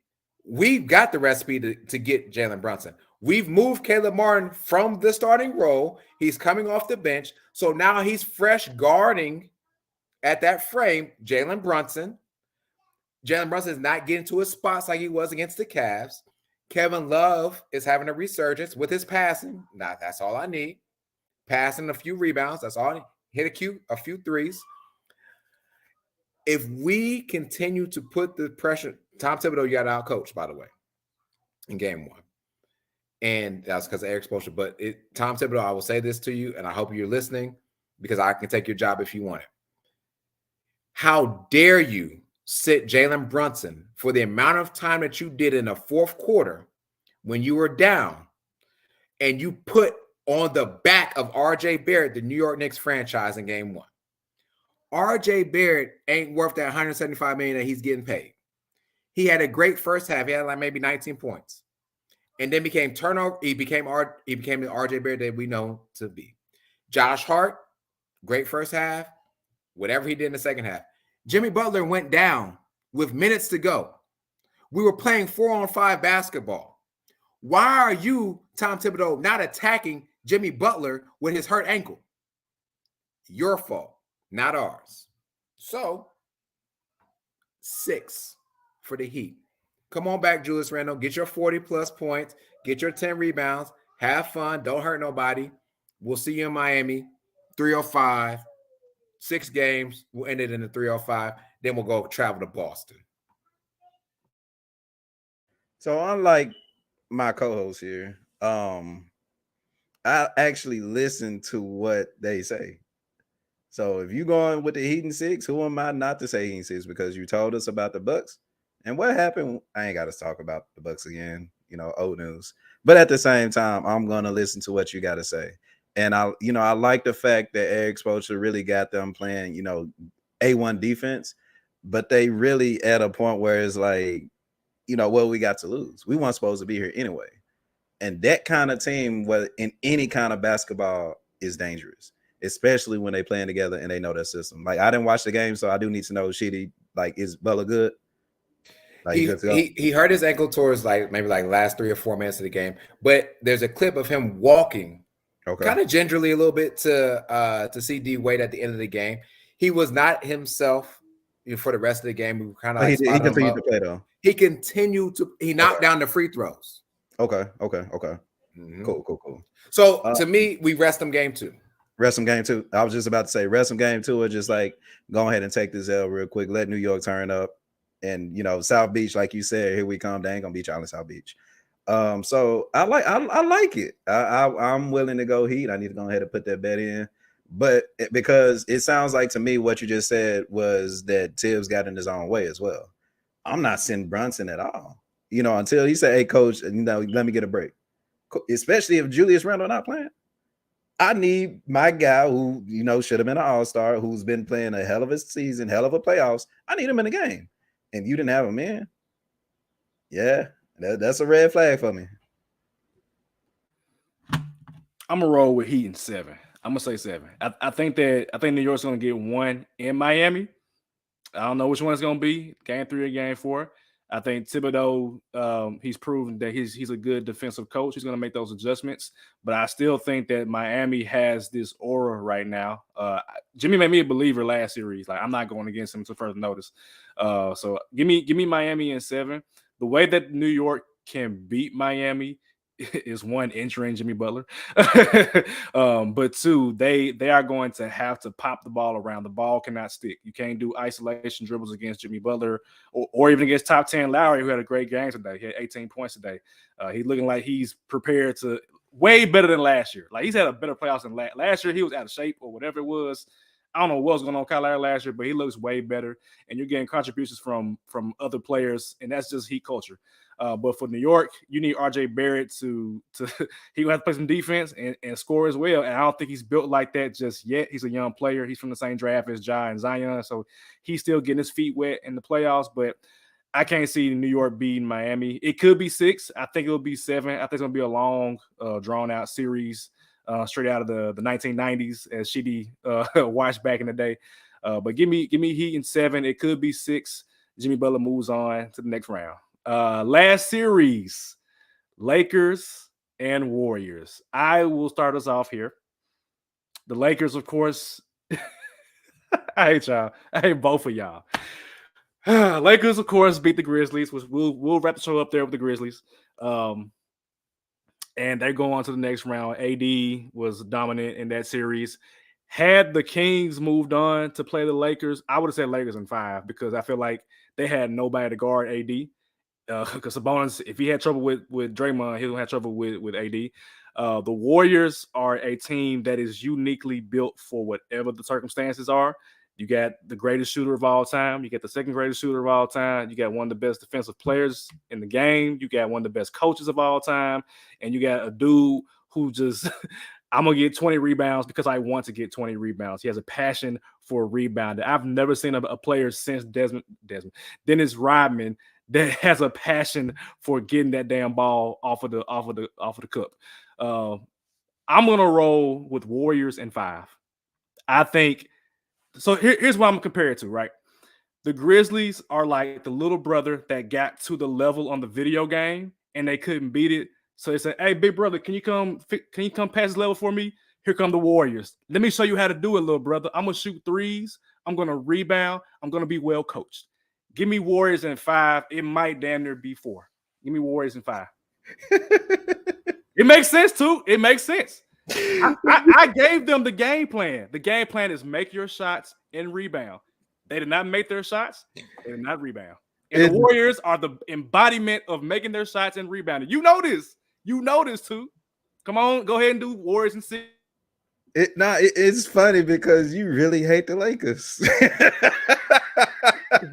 we've got the recipe to get Jalen Brunson. We've moved Caleb Martin from the starting role. He's coming off the bench. So now he's fresh guarding at that frame Jalen Brunson. Jalen Brunson is not getting to his spots like he was against the Cavs. Kevin Love is having a resurgence with his passing. Now, that's all I need. Passing, a few rebounds. That's all I need. Hit a few threes. If we continue to put the pressure, Tom Thibodeau, you got out coached, by the way, in game 1. And that's because of Eric Spoelstra. But Tom Thibodeau, I will say this to you, and I hope you're listening, because I can take your job if you want it. How dare you sit Jalen Brunson for the amount of time that you did in the 4th quarter when you were down, and you put on the back of RJ Barrett, the New York Knicks franchise, in game 1. RJ Barrett ain't worth that $175 million that he's getting paid. He had a great first half. He had like maybe 19 points. And then became turnover. He became the RJ Barrett that we know to be. Josh Hart, great first half. Whatever he did in the second half. Jimmy Butler went down with minutes to go. We were playing 4-on-5 basketball. Why are you, Tom Thibodeau, not attacking Jimmy Butler with his hurt ankle? Your fault, not ours. So, 6 for the Heat. Come on back, Julius Randle. Get your 40-plus points. Get your 10 rebounds. Have fun. Don't hurt nobody. We'll see you in Miami. 305. 6 games. We'll end it in the 305. Then we'll go travel to Boston. So unlike my co-host here, I actually listen to what they say. So if you going with the Heat and 6, who am I not to say Heat and 6? Because you told us about the Bucks and what happened. I ain't got to talk about the Bucks again. Old news. But at the same time, I'm gonna listen to what you got to say. And I like the fact that Eric Spoelstra really got them playing, A1 defense, but they really at a point where it's like, what we got to lose. We weren't supposed to be here anyway. And that kind of team, whether in any kind of basketball, is dangerous, especially when they playing together and they know their system. Like, I didn't watch the game, so I do need to know, Sheedy, like, is Butler good? Like, he hurt his ankle towards maybe last 3 or 4 minutes of the game. But there's a clip of him walking kind of gingerly a little bit to see D Wade at the end of the game. He was not himself for the rest of the game. We were kind of he continued to play though. He knocked down the free throws. Okay. Mm-hmm. Cool. So to me, we rest them game 2. Rest them game 2. I was just about to say rest them game 2, or just like go ahead and take this L real quick. Let New York turn up, and South Beach, like you said, here we come. They ain't gonna beat y'all in South Beach. So I like it. I'm willing to go Heat. I need to go ahead and put that bet in. But because it sounds like to me what you just said was that Tibbs got in his own way as well. I'm not sending Brunson at all. Until he said, "Hey, coach, let me get a break." Especially if Julius Randle not playing. I need my guy who, should have been an all-star, who's been playing a hell of a season, hell of a playoffs. I need him in the game. And you didn't have him in. Yeah, that's a red flag for me. I'm gonna roll with Heat in 7. I'm gonna say 7. I think New York's gonna get 1 in Miami. I don't know which one it's gonna be, game 3 or game 4. I think Thibodeau, he's proven that he's a good defensive coach. He's gonna make those adjustments, but I still think that Miami has this aura right now. Jimmy made me a believer last series. Like, I'm not going against him to further notice. So give me Miami in 7. The way that New York can beat Miami is 1, injuring Jimmy Butler, but 2, they are going to have to pop the ball around. The ball cannot stick. You can't do isolation dribbles against Jimmy Butler or even against top 10 Lowry, who had a great game today. He had 18 points today. He's looking like he's prepared to way better than last year. Like, he's had a better playoffs than last year. He was out of shape or whatever it was. I don't know what was going on with Kyle Lowry last year, but he looks way better, and you're getting contributions from other players, and that's just Heat culture. But for New York, you need RJ Barrett to he will have to play some defense and score as well. And I don't think he's built like that just yet. He's a young player. He's from the same draft as Ja and Zion, so he's still getting his feet wet in the playoffs. But I can't see New York beating Miami. It could be 6. I think it'll be 7. I think it's gonna be a long, drawn out series. Straight out of the 1990s, as Sheedy watched back in the day. But give me Heat in 7. It could be 6. Jimmy Butler moves on to the next round. Last series, Lakers and Warriors. I will start us off here. The Lakers, of course. I hate y'all. I hate both of y'all. Lakers, of course, beat the Grizzlies. We'll wrap the show up there with the Grizzlies. And they go on to the next round. AD was dominant in that series. Had the Kings moved on to play the Lakers, I would have said Lakers in 5, because I feel like they had nobody to guard AD. Because Sabonis, if he had trouble with Draymond, he'll have trouble with AD. The Warriors are a team that is uniquely built for whatever the circumstances are. You got the greatest shooter of all time. You got the second greatest shooter of all time. You got one of the best defensive players in the game. You got one of the best coaches of all time. And you got a dude who just, I'm going to get 20 rebounds because I want to get 20 rebounds. He has a passion for rebounding. I've never seen a player since Dennis Rodman that has a passion for getting that damn ball off of the cup. I'm going to roll with Warriors in 5. I think. So here's what I'm going to compare it to, right? The Grizzlies are like the little brother that got to the level on the video game and they couldn't beat it. So they said, "Hey, big brother, can you come pass this level for me? Here come the Warriors. Let me show you how to do it, little brother. I'm gonna shoot threes. I'm gonna rebound. I'm gonna be well coached. Give me Warriors in 5. It might damn near be 4. Give me Warriors in 5." It makes sense too. It makes sense. I gave them the game plan. The game plan is make your shots and rebound. They did not make their shots. They did not rebound. And the Warriors are the embodiment of making their shots and rebounding. You know this. You know this too. Come on, go ahead and do Warriors and 6. It's funny because you really hate the Lakers.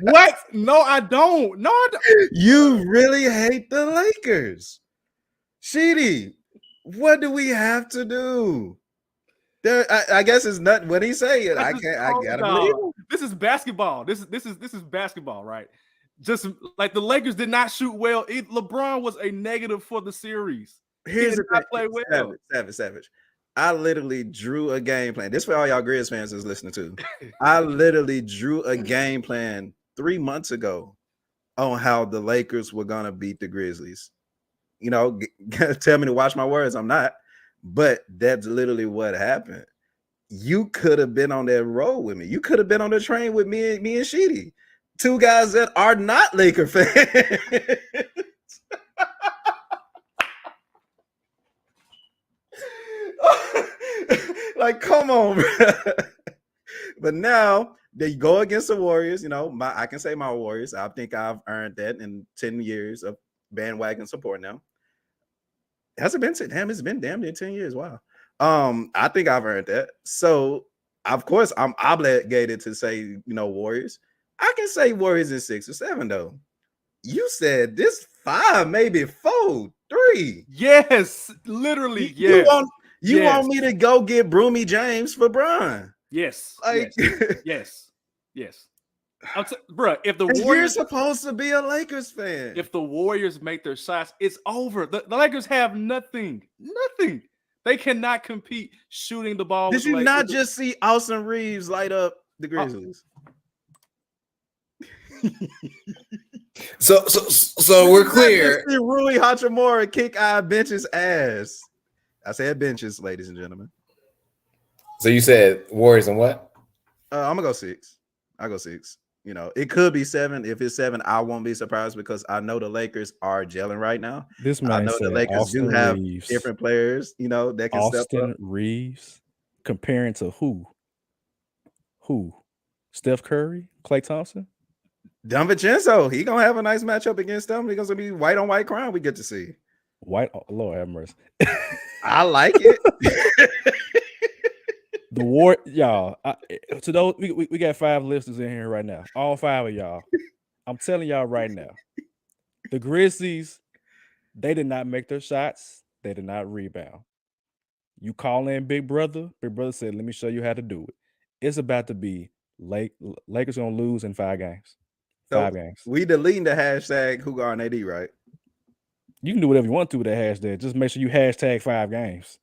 What? No, I don't. No, I don't. You really hate the Lakers. Sheedy, what do we have to do? I guess it's nothing when he say it. I gotta believe him. This is basketball. This is basketball, right? Just like the Lakers did not shoot well. LeBron was a negative for the series. Here's the thing. Play well. Savage. I literally drew a game plan. This for all y'all Grizz fans is listening to. I literally drew a game plan 3 months ago on how the Lakers were gonna beat the Grizzlies. You know, tell me to watch my words. I'm not, but that's literally what happened. You could have been on that road with me. You could have been on the train with me and Sheedy, two guys that are not Laker fans. Like, come on, bro. But now they go against the Warriors. You know, I can say my Warriors. I think I've earned that in 10 years of bandwagon support now. Has it been? Damn, it's been damn near 10 years. Wow. I think I've earned that. So, of course, I'm obligated to say, Warriors. I can say Warriors in 6 or 7, though. You said this 5, maybe 4, 3. Yes, literally. Yes. You want me to go get Broomy James for Bron? Yes. Like, yes. Bro, if the Warriors, you're supposed to be a Lakers fan. If the Warriors make their shots, it's over. The Lakers have nothing. They cannot compete shooting the ball. Did you not just see Austin Reeves light up the Grizzlies? So we're clear. See Rui Hachimura kick our bench's ass. I said benches, ladies and gentlemen. So you said Warriors and what? I'm gonna go 6. I'll go 6. It could be 7. If it's 7, I won't be surprised because I know the Lakers are gelling right now. This man I know the Lakers Austin do have Reeves. different players, that can step up. Austin Reeves comparing to who? Who? Steph Curry? Klay Thompson? DiVincenzo. He gonna have a nice matchup against them. He's gonna be white on white crime. We get to see. White, Lord have mercy. I like it. The war, y'all. To those, we got 5 listeners in here right now. All 5 of y'all. I'm telling y'all right now. The Grizzlies, they did not make their shots. They did not rebound. You call in Big Brother. Big Brother said, "Let me show you how to do it." It's about to be Lakers gonna lose in 5 games. 5 games. We deleting the hashtag WhoGuardAD, right? You can do whatever you want to with that hashtag. Just make sure you hashtag 5 games.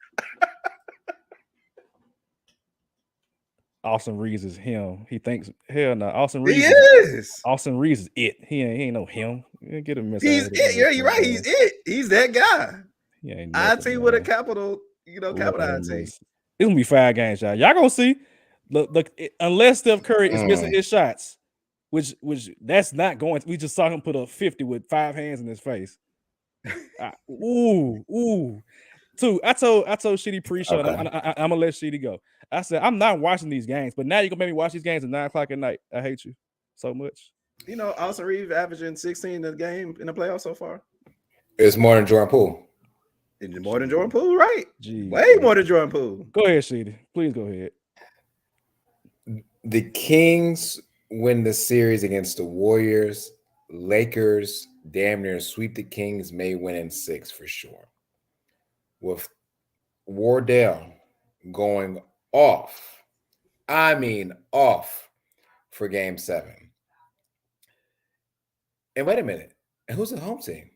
Austin Reeves is him. He thinks, hell no. Austin Reeves is. Austin Reeves is it. He ain't no him. Get him. He's it. Yeah, you're right. He's it. He's that guy. Yeah, IT with a capital, capital IT. It's gonna be 5 games, y'all. Y'all gonna see. Look, unless Steph Curry is missing his shots, which that's not going. We just saw him put up 50 with 5 hands in his face. Ooh. 2. I told Sheedy pre-show. Okay. I'm gonna let Sheedy go. I said I'm not watching these games, but now you're gonna make me watch these games at 9:00 at night. I hate you so much. Austin Reeves averaging 16 in the game in the playoffs so far. It's more than Jordan Poole. More than Jordan Poole, right? Jeez, way more than Jordan Poole. Go ahead, Sheedy. Please go ahead. The Kings win the series against the Warriors. Lakers damn near sweep the Kings, may win in 6 for sure. With Wardell going off, for game 7. And wait a minute, and who's the home team?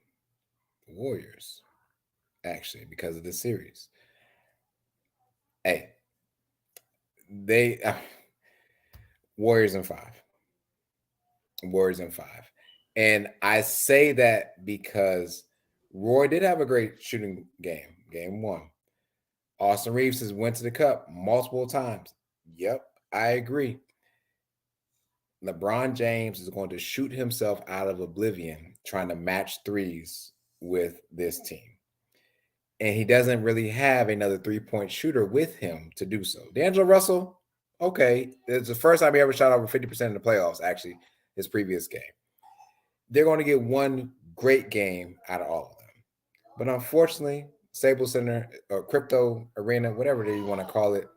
The Warriors, actually, because of this series. Hey, they Warriors in 5. Warriors in 5. And I say that because Roy did have a great shooting game 1. Austin Reeves has went to the cup multiple times. Yep, I agree. LeBron James is going to shoot himself out of oblivion trying to match threes with this team. And he doesn't really have another three-point shooter with him to do so. D'Angelo Russell, okay. It's the first time he ever shot over 50% in the playoffs, actually, his previous game. They're going to get one great game out of all of them. But unfortunately, Staples Center or Crypto Arena, whatever you want to call it,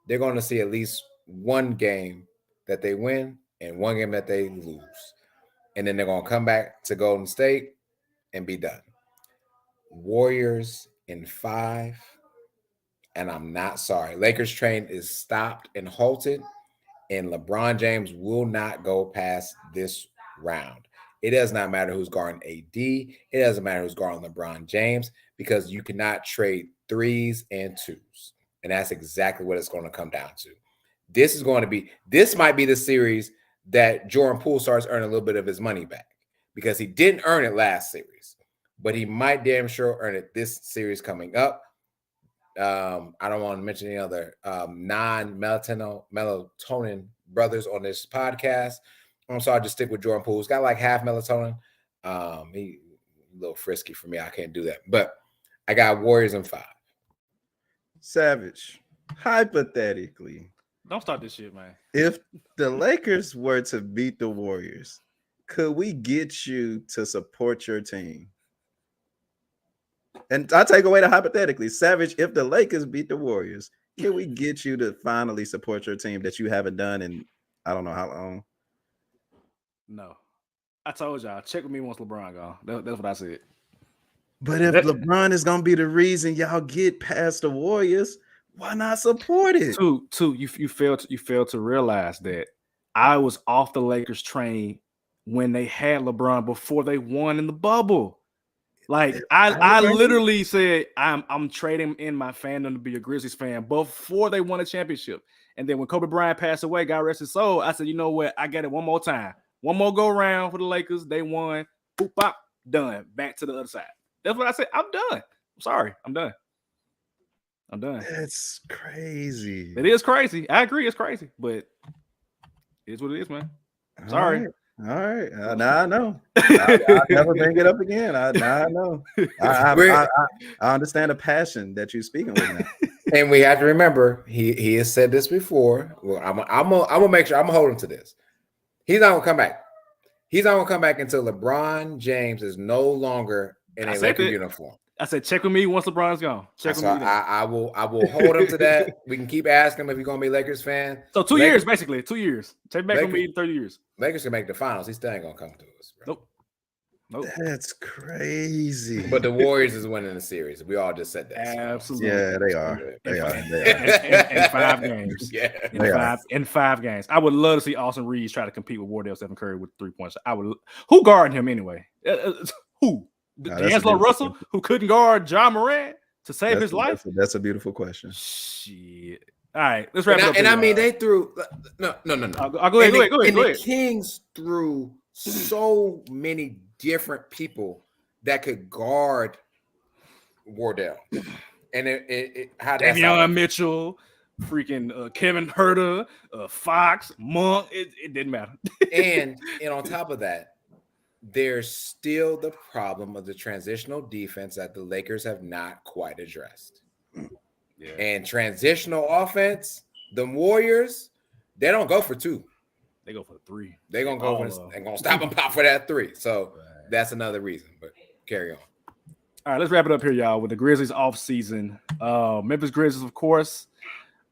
they're going to see at least one game that they win and one game that they lose. And then they're going to come back to Golden State and be done. Warriors in 5, and I'm not sorry. Lakers train is stopped and halted, and LeBron James will not go past this round. It does not matter who's guarding AD. It doesn't matter who's guarding LeBron James, because you cannot trade 3s and 2s. And that's exactly what it's going to come down to. This might be the series that Jordan Poole starts earning a little bit of his money back, because he didn't earn it last series, but he might damn sure earn it this series coming up. I don't want to mention any other non-melatonin brothers on this podcast. So I'll just stick with Jordan Poole. He's got like half melatonin. He a little frisky for me. I can't do that. But I got Warriors in 5. Savage, hypothetically, Don't start this shit, man. if the Lakers were to beat the Warriors, could we get you to support your team? And I take away the hypothetically. Savage, if the Lakers beat the Warriors, can we get you to finally support your team that you haven't done in I don't know how long? No. I told y'all, check with me once LeBron gone. That's what I said. But if LeBron is gonna be the reason y'all get past the Warriors, why not support it? Two, you failed to realize that I was off the Lakers train when they had LeBron before they won in the bubble. Like I literally said I'm trading in my fandom to be a Grizzlies fan before they won a championship. And then when Kobe Bryant passed away, God rest his soul, I said, you know what? I got it one more time. One more go around for the Lakers. They won. Boop, bop, done. Back to the other side. That's what I said. I'm done. I'm sorry. I'm done. That's crazy. It is crazy. I agree. It's crazy, but it's what it is, man. Sorry. All right. Now I know. I'll never bring it up again. Now I know. I understand the passion that you're speaking with now. And we have to remember, he has said this before. Well, I'm gonna make sure I'm gonna hold him to this. He's not gonna come back. He's not gonna come back until LeBron James is no longer in a Lakers uniform. I said, check with me once LeBron's gone. Check with me. I will hold him to that. We can keep asking him if he's gonna be a Lakers fan. So 2 years, basically. 2 years. Check back with me in 30 years. Lakers can make the finals. He still ain't gonna come to us, bro. Nope. That's crazy. But the Warriors is winning the series. We all just said that. Absolutely. Yeah, they are. They are. In 5 games. Yeah. In 5 games. I would love to see Austin Reeves try to compete with Wardell Stephen Curry with 3 points. Who guarding him anyway? Who? D'Angelo Russell, who couldn't guard John Morant to save his life? That's a beautiful question. Shit. All right, let's wrap it up. And I mean, they threw no. Go ahead. The Kings threw so many different people that could guard Wardell, and it had Davion Mitchell, freaking Kevin Huerter, Fox, Monk. It didn't matter. and on top of that, there's still the problem of the transitional defense that the Lakers have not quite addressed. Yeah. And transitional offense, the Warriors, they don't go for 2. They go for 3. They're going to go for and going to stop them pop for that 3. So that's another reason, but carry on. All right, let's wrap it up here, y'all, with the Grizzlies offseason. Memphis Grizzlies, of course,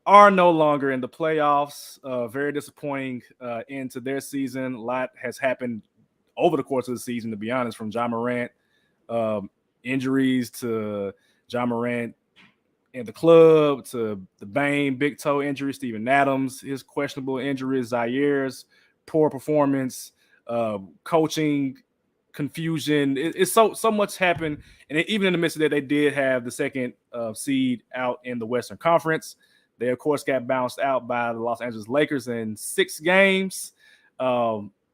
are no longer in the playoffs. Very disappointing into their season. A lot has happened over the course of the season, to be honest, from John Morant injuries to John Morant in the club to the Bane big toe injury, Steven Adams, his questionable injuries, Zaires, poor performance, coaching confusion. It's so much happened. And even in the midst of that, they did have the second seed out in the Western Conference. They, of course, got bounced out by the Los Angeles Lakers in 6 games.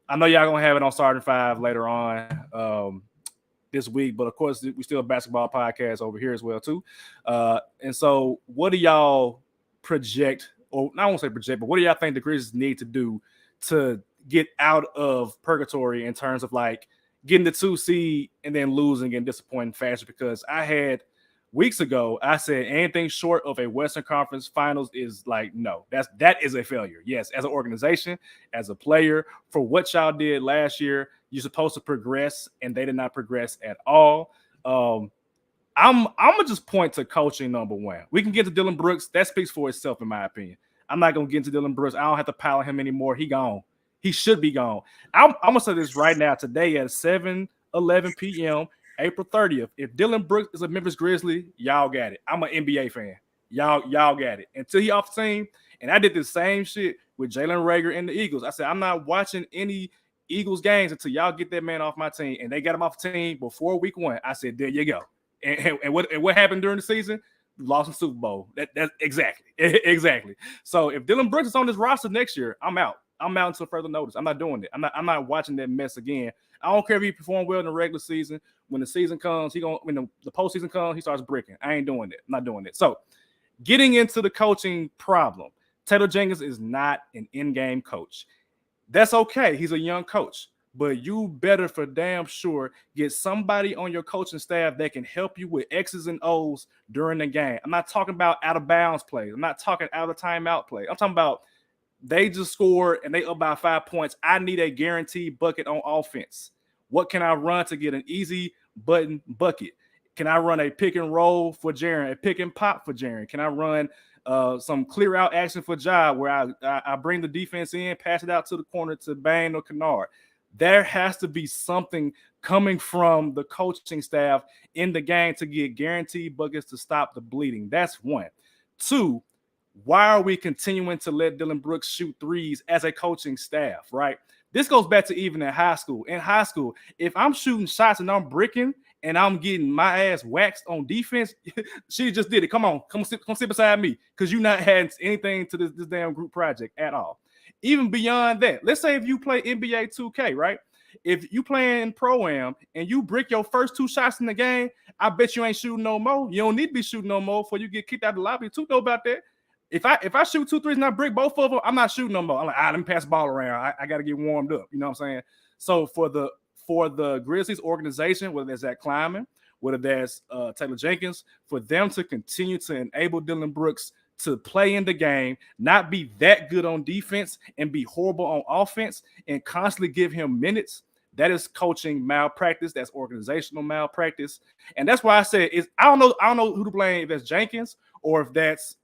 I know y'all gonna have it on starting five later on this week, but of course we still a basketball podcast over here as well too. And so, what do y'all project, or I won't say project, but what do y'all think the Grizzlies need to do to get out of purgatory in terms of like getting the 2 seed and then losing and disappointing faster? Because I had weeks ago, I said anything short of a Western Conference Finals is like, no, that is a failure. Yes, as an organization, as a player, for what y'all did last year, you're supposed to progress, and they did not progress at all. I'm gonna just point to coaching number one. We can get to Dylan Brooks. That speaks for itself, in my opinion. I'm not gonna get into Dylan Brooks. I don't have to pile on him anymore. He gone. He should be gone. I'm gonna say this right now. Today at 7:11 p.m., April 30th. If Dylan Brooks is a Memphis Grizzly, y'all got it. I'm an NBA fan. Y'all got it. Until he off the team, and I did the same shit with Jalen Reagor and the Eagles. I said I'm not watching any Eagles games until y'all get that man off my team, and they got him off the team before week 1. I said, there you go. And what happened during the season? Lost the Super Bowl. That's exactly. So if Dylan Brooks is on this roster next year, I'm out. I'm out until further notice. I'm not doing it. I'm not watching that mess again. I don't care if he performed well in the regular season. When the season comes, when the postseason comes, he starts bricking. I ain't doing it. I'm not doing it. So getting into the coaching problem, Taylor Jenkins is not an in-game coach. That's okay. He's a young coach. But you better for damn sure get somebody on your coaching staff that can help you with X's and O's during the game. I'm not talking about out of bounds plays. I'm not talking out of timeout play. I'm talking about they just scored and they up by 5 points. I need a guaranteed bucket on offense. What can I run to get an easy button bucket? Can I run a pick and roll for Jaren, a pick and pop for Jaren? Can I run some clear out action for Ja where I bring the defense in, pass it out to the corner to Bane or Kennard? There has to be something coming from the coaching staff in the game to get guaranteed buckets to stop the bleeding. That's one. 2, why are we continuing to let Dylan Brooks shoot threes as a coaching staff, right? This goes back to even in high school. In high school, if I'm shooting shots and I'm bricking and I'm getting my ass waxed on defense, she just did it. Come sit beside me, because you not had anything to this damn group project at all. Even beyond that, let's say if you play NBA 2K, right? If you playing Pro-Am and you brick your first 2 shots in the game, I bet you ain't shooting no more. You don't need to be shooting no more before you get kicked out of the lobby. Too know about that. If I shoot 2 threes and I brick both of them, I'm not shooting no more. I'm like, let me pass the ball around. I got to get warmed up. You know what I'm saying? So for the Grizzlies organization, whether that's Zach Kleiman, whether that's Taylor Jenkins, for them to continue to enable Dylan Brooks to play in the game, not be that good on defense and be horrible on offense, and constantly give him minutes, that is coaching malpractice. That's organizational malpractice. And that's why I said I don't know who to blame, if that's Jenkins or if that's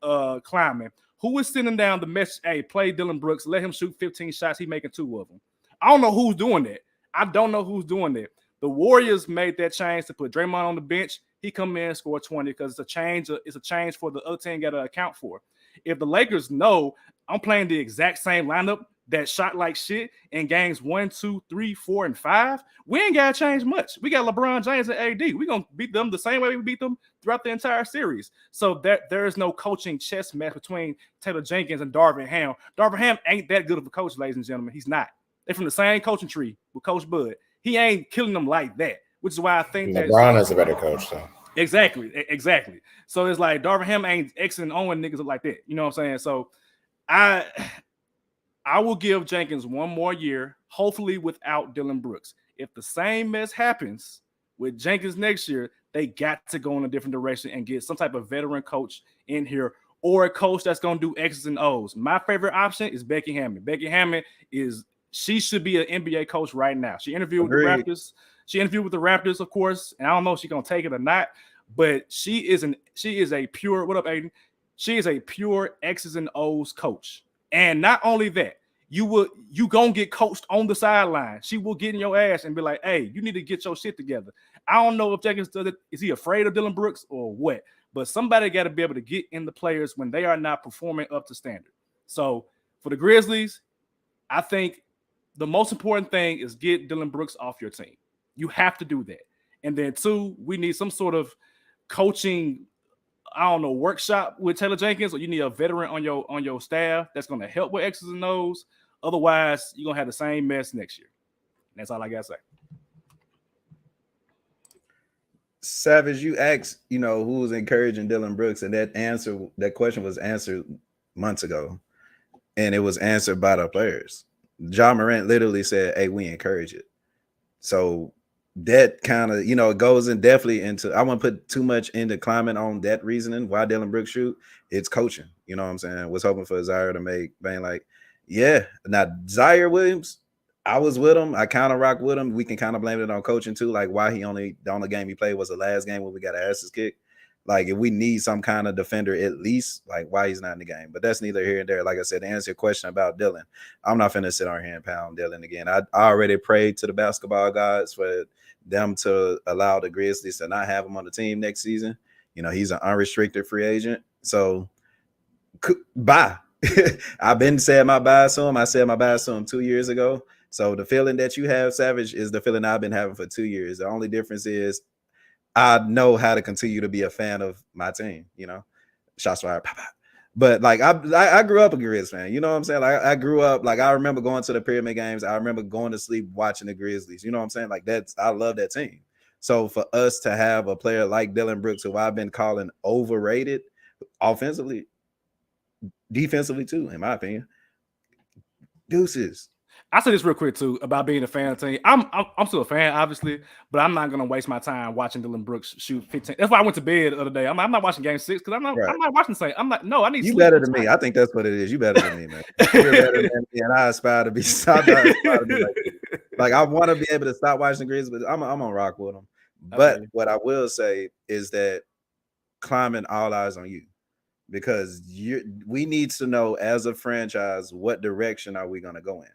Kleiman. Who is sending down the message, hey, play Dylan Brooks, let him shoot 15 shots, he making 2 of them. I don't know who's doing that. I don't know who's doing that. The Warriors made that change to put Draymond on the bench. He come in and score 20 because it's a change. It's a change for the other team got to account for. If the Lakers know I'm playing the exact same lineup that shot like shit in games 1, 2, 3, 4, and 5, we ain't got to change much. We got LeBron James and AD. We're going to beat them the same way we beat them throughout the entire series. So there is no coaching chess match between Taylor Jenkins and Darvin Ham. Darvin Ham ain't that good of a coach, ladies and gentlemen. He's not. They're from the same coaching tree with Coach Bud. He ain't killing them like that, which is why I think LeBron is a better coach, though. Exactly. So it's like Darvin Ham ain't X and Owen niggas like that. You know what I'm saying? So I will give Jenkins 1 more year, hopefully without Dylan Brooks. If the same mess happens with Jenkins next year, they got to go in a different direction and get some type of veteran coach in here, or a coach that's going to do X's and O's. My favorite option is Becky Hammond. Becky Hammond she should be an NBA coach right now. She interviewed with the Raptors. She interviewed with the Raptors, of course, and I don't know if she's going to take it or not, but she is a pure, what up, Aiden? She is a pure X's and O's coach. And not only that, you gonna get coached on the sideline. She will get in your ass and be like, hey, you need to get your shit together. I don't know if Jenkins does it. Is he afraid of Dylan Brooks or what? But somebody got to be able to get in the players when they are not performing up to standard. So for the Grizzlies, I think the most important thing is get Dylan Brooks off your team. You have to do that. And then 2, we need some sort of coaching, I don't know, workshop with Taylor Jenkins, or you need a veteran on your staff that's going to help with X's and O's. Otherwise, you're going to have the same mess next year. That's all I gotta say. Savage, you asked, who was encouraging Dillon Brooks, and that question was answered months ago, and it was answered by the players. Ja Morant literally said, "Hey, we encourage it." So that kind of, it goes in definitely into. I won't put too much into climbing on that reasoning why Dillon Brooks shoot. It's coaching. You know what I'm saying? Was hoping for Zaire to make bang like, yeah. Now Zaire Williams, I was with him. I kind of rock with him. We can kind of blame it on coaching too. Like why the only game he played was the last game when we got our asses kicked. Like if we need some kind of defender at least, like why he's not in the game. But that's neither here and there. Like I said, to answer your question about Dillon, I'm not finna sit on here and pound Dillon again. I already prayed to the basketball gods for them to allow the Grizzlies to not have him on the team next season. He's an unrestricted free agent. So bye. I've been saying my buys to him. I said my buys to him 2 years ago. So the feeling that you have, Savage, is the feeling I've been having for 2 years. The only difference is I know how to continue to be a fan of my team, shots fired. But like I grew up a Grizz fan, you know what I'm saying? Like I grew up, like I remember going to the Pyramid games. I remember going to sleep watching the Grizzlies. You know what I'm saying? Like I love that team. So for us to have a player like Dillon Brooks, who I've been calling overrated offensively, defensively too, in my opinion, deuces. I'll say this real quick too about being a fan of the team. I'm still a fan, obviously, but I'm not gonna waste my time watching Dillon Brooks shoot 15. That's why I went to bed the other day. I'm not watching Game 6 because I'm not watching the same. I'm not. No, I need. You better than me. I think that's what it is. You better than me, man. You're better than me, and I aspire to be. Like I want to be able to stop watching the Grizzlies, but I'm gonna rock with them. But what I will say is that climbing, all eyes on you, because we need to know as a franchise what direction are we gonna go in.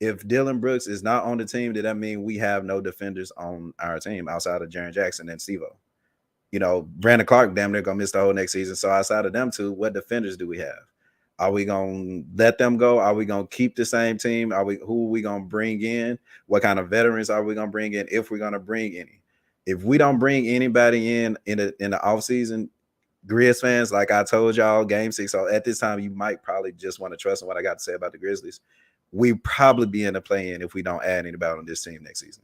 If Dillon Brooks is not on the team, then that means we have no defenders on our team outside of Jaren Jackson and Steve-O. Brandon Clark, damn near gonna miss the whole next season. So outside of them two, what defenders do we have? Are we gonna let them go? Are we gonna keep the same team? Who are we gonna bring in? What kind of veterans are we gonna bring in? If we're gonna bring any, if we don't bring anybody in the offseason, Grizz fans, like I told y'all, Game 6. So at this time, you might probably just want to trust in what I got to say about the Grizzlies. We probably be in the play-in if we don't add anybody on this team next season.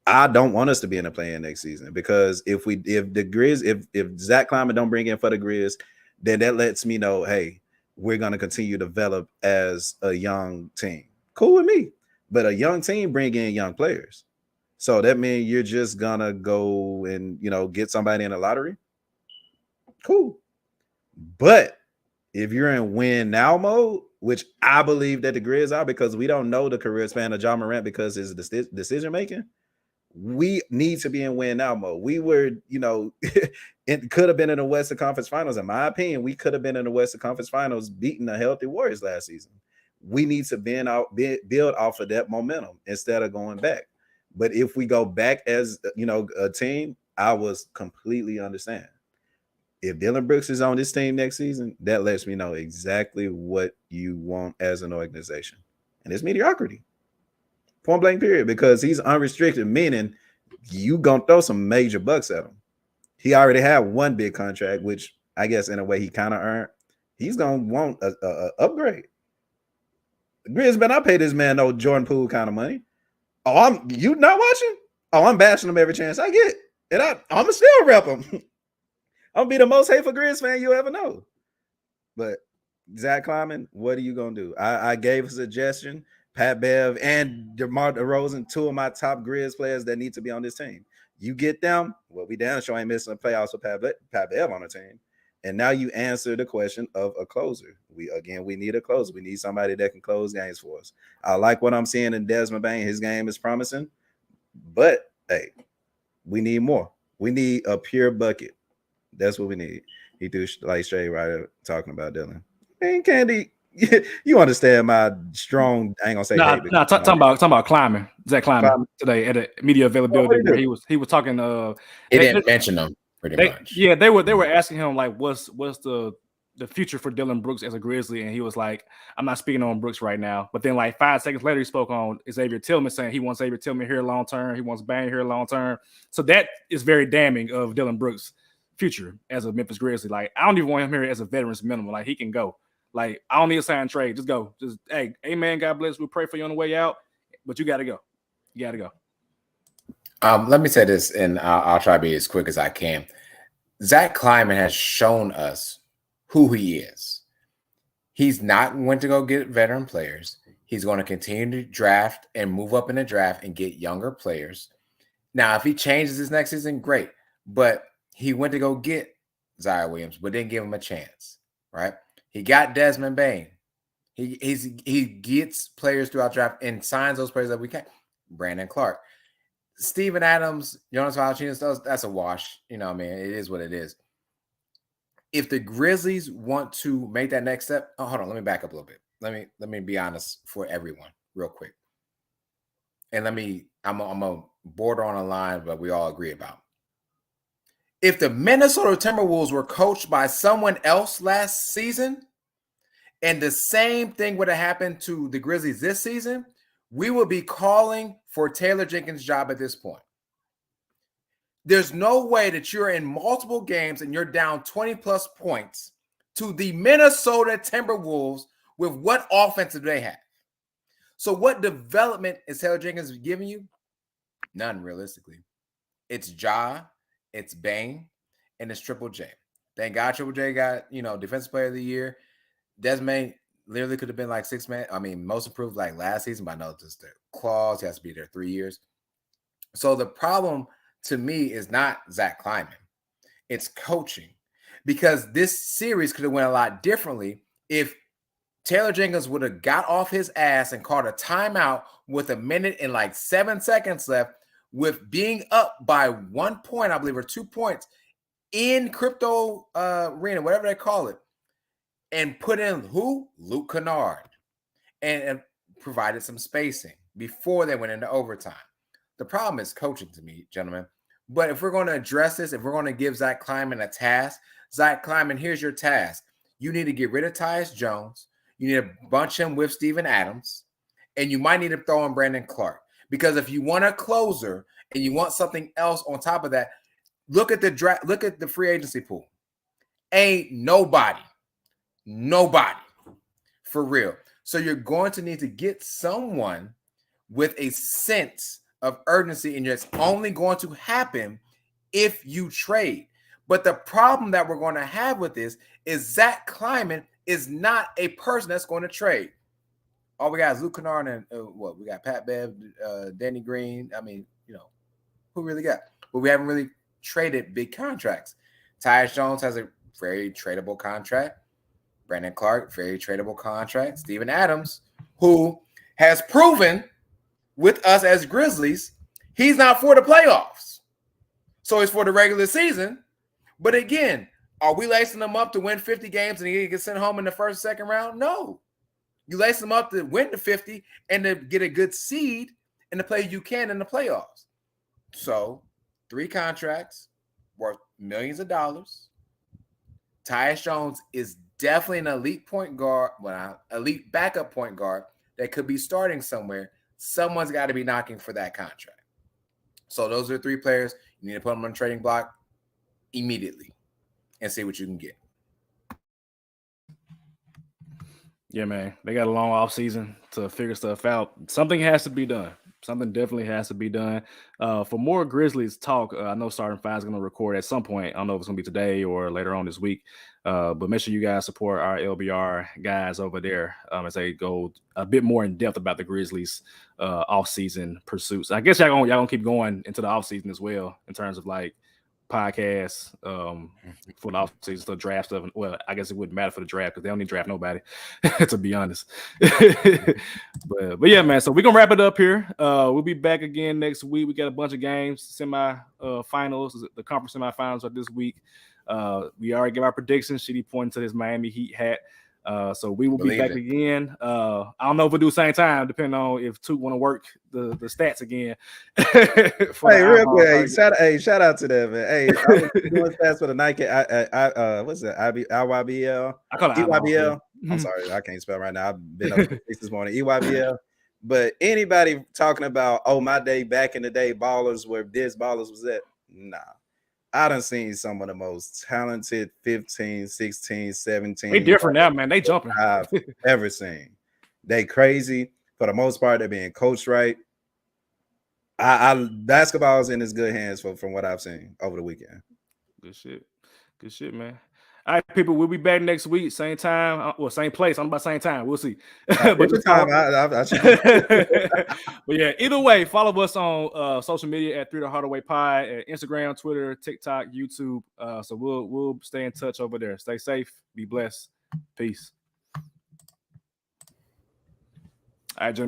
I don't want us to be in the play-in next season because if Zach Kleiman don't bring in for the Grizz, then that lets me know, hey, we're going to continue to develop as a young team. Cool with me. But a young team bring in young players. So that means you're just going to go and, get somebody in the lottery. Cool. But if you're in win now mode, which I believe that the Grizz are, because we don't know the career span of Ja Morant because his decision making, we need to be in win now mode. We were, it could have been in the Western Conference Finals. In my opinion, we could have been in the Western Conference Finals beating the healthy Warriors last season. We need to build off of that momentum instead of going back. But if we go back as a team, I was completely understand. If Dillon Brooks is on this team next season, that lets me know exactly what you want as an organization. And it's mediocrity. Point blank period. Because he's unrestricted, meaning you going to throw some major bucks at him. He already had one big contract, which I guess in a way he kind of earned. He's going to want a upgrade. Grizz, man, I pay this man no Jordan Poole kind of money. Oh, you not watching? Oh, I'm bashing him every chance I get. And I'm going to still rep him. I'm gonna be the most hateful Grizz fan you ever know. But Zach Kleiman, what are you gonna do? I gave a suggestion. Pat Bev and DeMar DeRozan, two of my top Grizz players that need to be on this team. You get them, well, we damn sure ain't missing the playoffs with Pat Bev on the team. And now you answer the question of a closer. We need a closer. We need somebody that can close games for us. I like what I'm seeing in Desmond Bane. His game is promising, but hey, we need more. We need a pure bucket. That's what we need. He threw like straight right talking about Dillon. Man, Candy, you understand my strong. I ain't gonna say talking about Kleiman, Zach Kleiman today at a media availability. He was talking. He didn't mention them pretty much. Yeah, they were asking him like, what's the future for Dillon Brooks as a Grizzly, and he was like, I'm not speaking on Brooks right now. But then like 5 seconds later, he spoke on Xavier Tillman, saying he wants Xavier Tillman here long term. He wants Bang here long term. So that is very damning of Dillon Brooks' future as a Memphis Grizzly. Like, I don't even want him here as a veterans minimum. Like, he can go. Like, I don't need a sign trade. Just go. Just, hey, amen, God bless. We'll pray for you on the way out, but you got to go. You got to go. Let me say this, and I'll try to be as quick as I can. Zach Kleiman has shown us who he is. He's not going to go get veteran players. He's going to continue to draft and move up in the draft and get younger players. Now, if he changes this next season, great. But he went to go get Zion Williams, but didn't give him a chance, right? He got Desmond Bane. He gets players throughout draft and signs those players that we can. Brandon Clark. Steven Adams, Jonas Valanciunas, that's a wash. You know what I mean? It is what it is. If the Grizzlies want to make that next step, hold on, let me back up a little bit. Let me be honest for everyone real quick. And I'm a border on a line, but we all agree about. If the Minnesota Timberwolves were coached by someone else last season, and the same thing would have happened to the Grizzlies this season, we would be calling for Taylor Jenkins' job at this point. There's no way that you're in multiple games and you're down 20-plus points to the Minnesota Timberwolves with what offense do they have. So what development is Taylor Jenkins giving you? None, realistically. It's Ja, it's Bane, and it's Triple J. Thank God Triple J got, Defensive Player of the Year. Desmond literally could have been like most improved like last season, but I know just the clause. He has to be there 3 years. So the problem to me is not Zach Kleiman. It's coaching. Because this series could have went a lot differently if Taylor Jenkins would have got off his ass and called a timeout with a minute and like 7 seconds left with being up by 1 point, I believe, or 2 points in crypto arena, whatever they call it, and put in who? Luke Kennard, and provided some spacing before they went into overtime. The problem is coaching to me, gentlemen. But if we're going to address this, if we're going to give Zach Kleiman a task, Zach Kleiman, here's your task. You need to get rid of Tyus Jones. You need to bunch him with Steven Adams. And you might need to throw in Brandon Clark. Because if you want a closer and you want something else on top of that, look at the free agency pool. Ain't nobody for real. So you're going to need to get someone with a sense of urgency, and it's only going to happen if you trade. But the problem that we're going to have with this is Zach Kleiman is not a person that's going to trade. All we got is Luke Kennard and we got Pat Bev, Danny Green. I mean, who really got? But we haven't really traded big contracts. Tyus Jones has a very tradable contract. Brandon Clark, very tradable contract. Steven Adams, who has proven with us as Grizzlies, he's not for the playoffs. So it's for the regular season. But again, are we lacing them up to win 50 games and he gets sent home in the first, second round? No. You lace them up to win the 50 and to get a good seed and to play you can in the playoffs. So 3 contracts worth millions of dollars. Tyus Jones is definitely an elite point guard, elite backup point guard that could be starting somewhere. Someone's got to be knocking for that contract. So those are 3 players. You need to put them on the trading block immediately and see what you can get. Yeah, man. They got a long offseason to figure stuff out. Something has to be done. Something definitely has to be done. For more Grizzlies talk, I know Starting Five is going to record at some point. I don't know if it's going to be today or later on this week. But make sure you guys support our LBR guys over there as they go a bit more in depth about the Grizzlies offseason pursuits. I guess y'all gonna keep going into the offseason as well in terms of like podcasts for the offseason, so draft stuff. Well, I guess it wouldn't matter for the draft because they don't need to draft nobody, to be honest. but yeah, man. So we're gonna wrap it up here. We'll be back again next week. We got a bunch of games, finals, the conference semifinals are this week. We already gave our predictions. Shitty pointing to his Miami Heat hat. So we will be back again. I don't know if we'll do the same time, depending on if Toot want to work the stats again. Hey, real quick, shout out to them, man. Hey, I was doing stats for the Nike. What's that? IYBL. I call it EYBL. I'm sorry, I can't spell right now. I've been up this morning. EYBL. But anybody talking about, my day back in the day, ballers where this ballers was at? Nah. I done seen some of the most talented 15, 16, 17. They different now, man. They jumping. I've ever seen. They crazy. For the most part, they're being coached right. Basketball is in his good hands from what I've seen over the weekend. Good shit, man. All right, people, we'll be back next week, same time, well, same place. I'm about same time. We'll see. But yeah, either way, follow us on social media at 3 The Hardaway Pod, at Instagram, Twitter, TikTok, YouTube. So we'll stay in touch over there. Stay safe, be blessed. Peace. All right,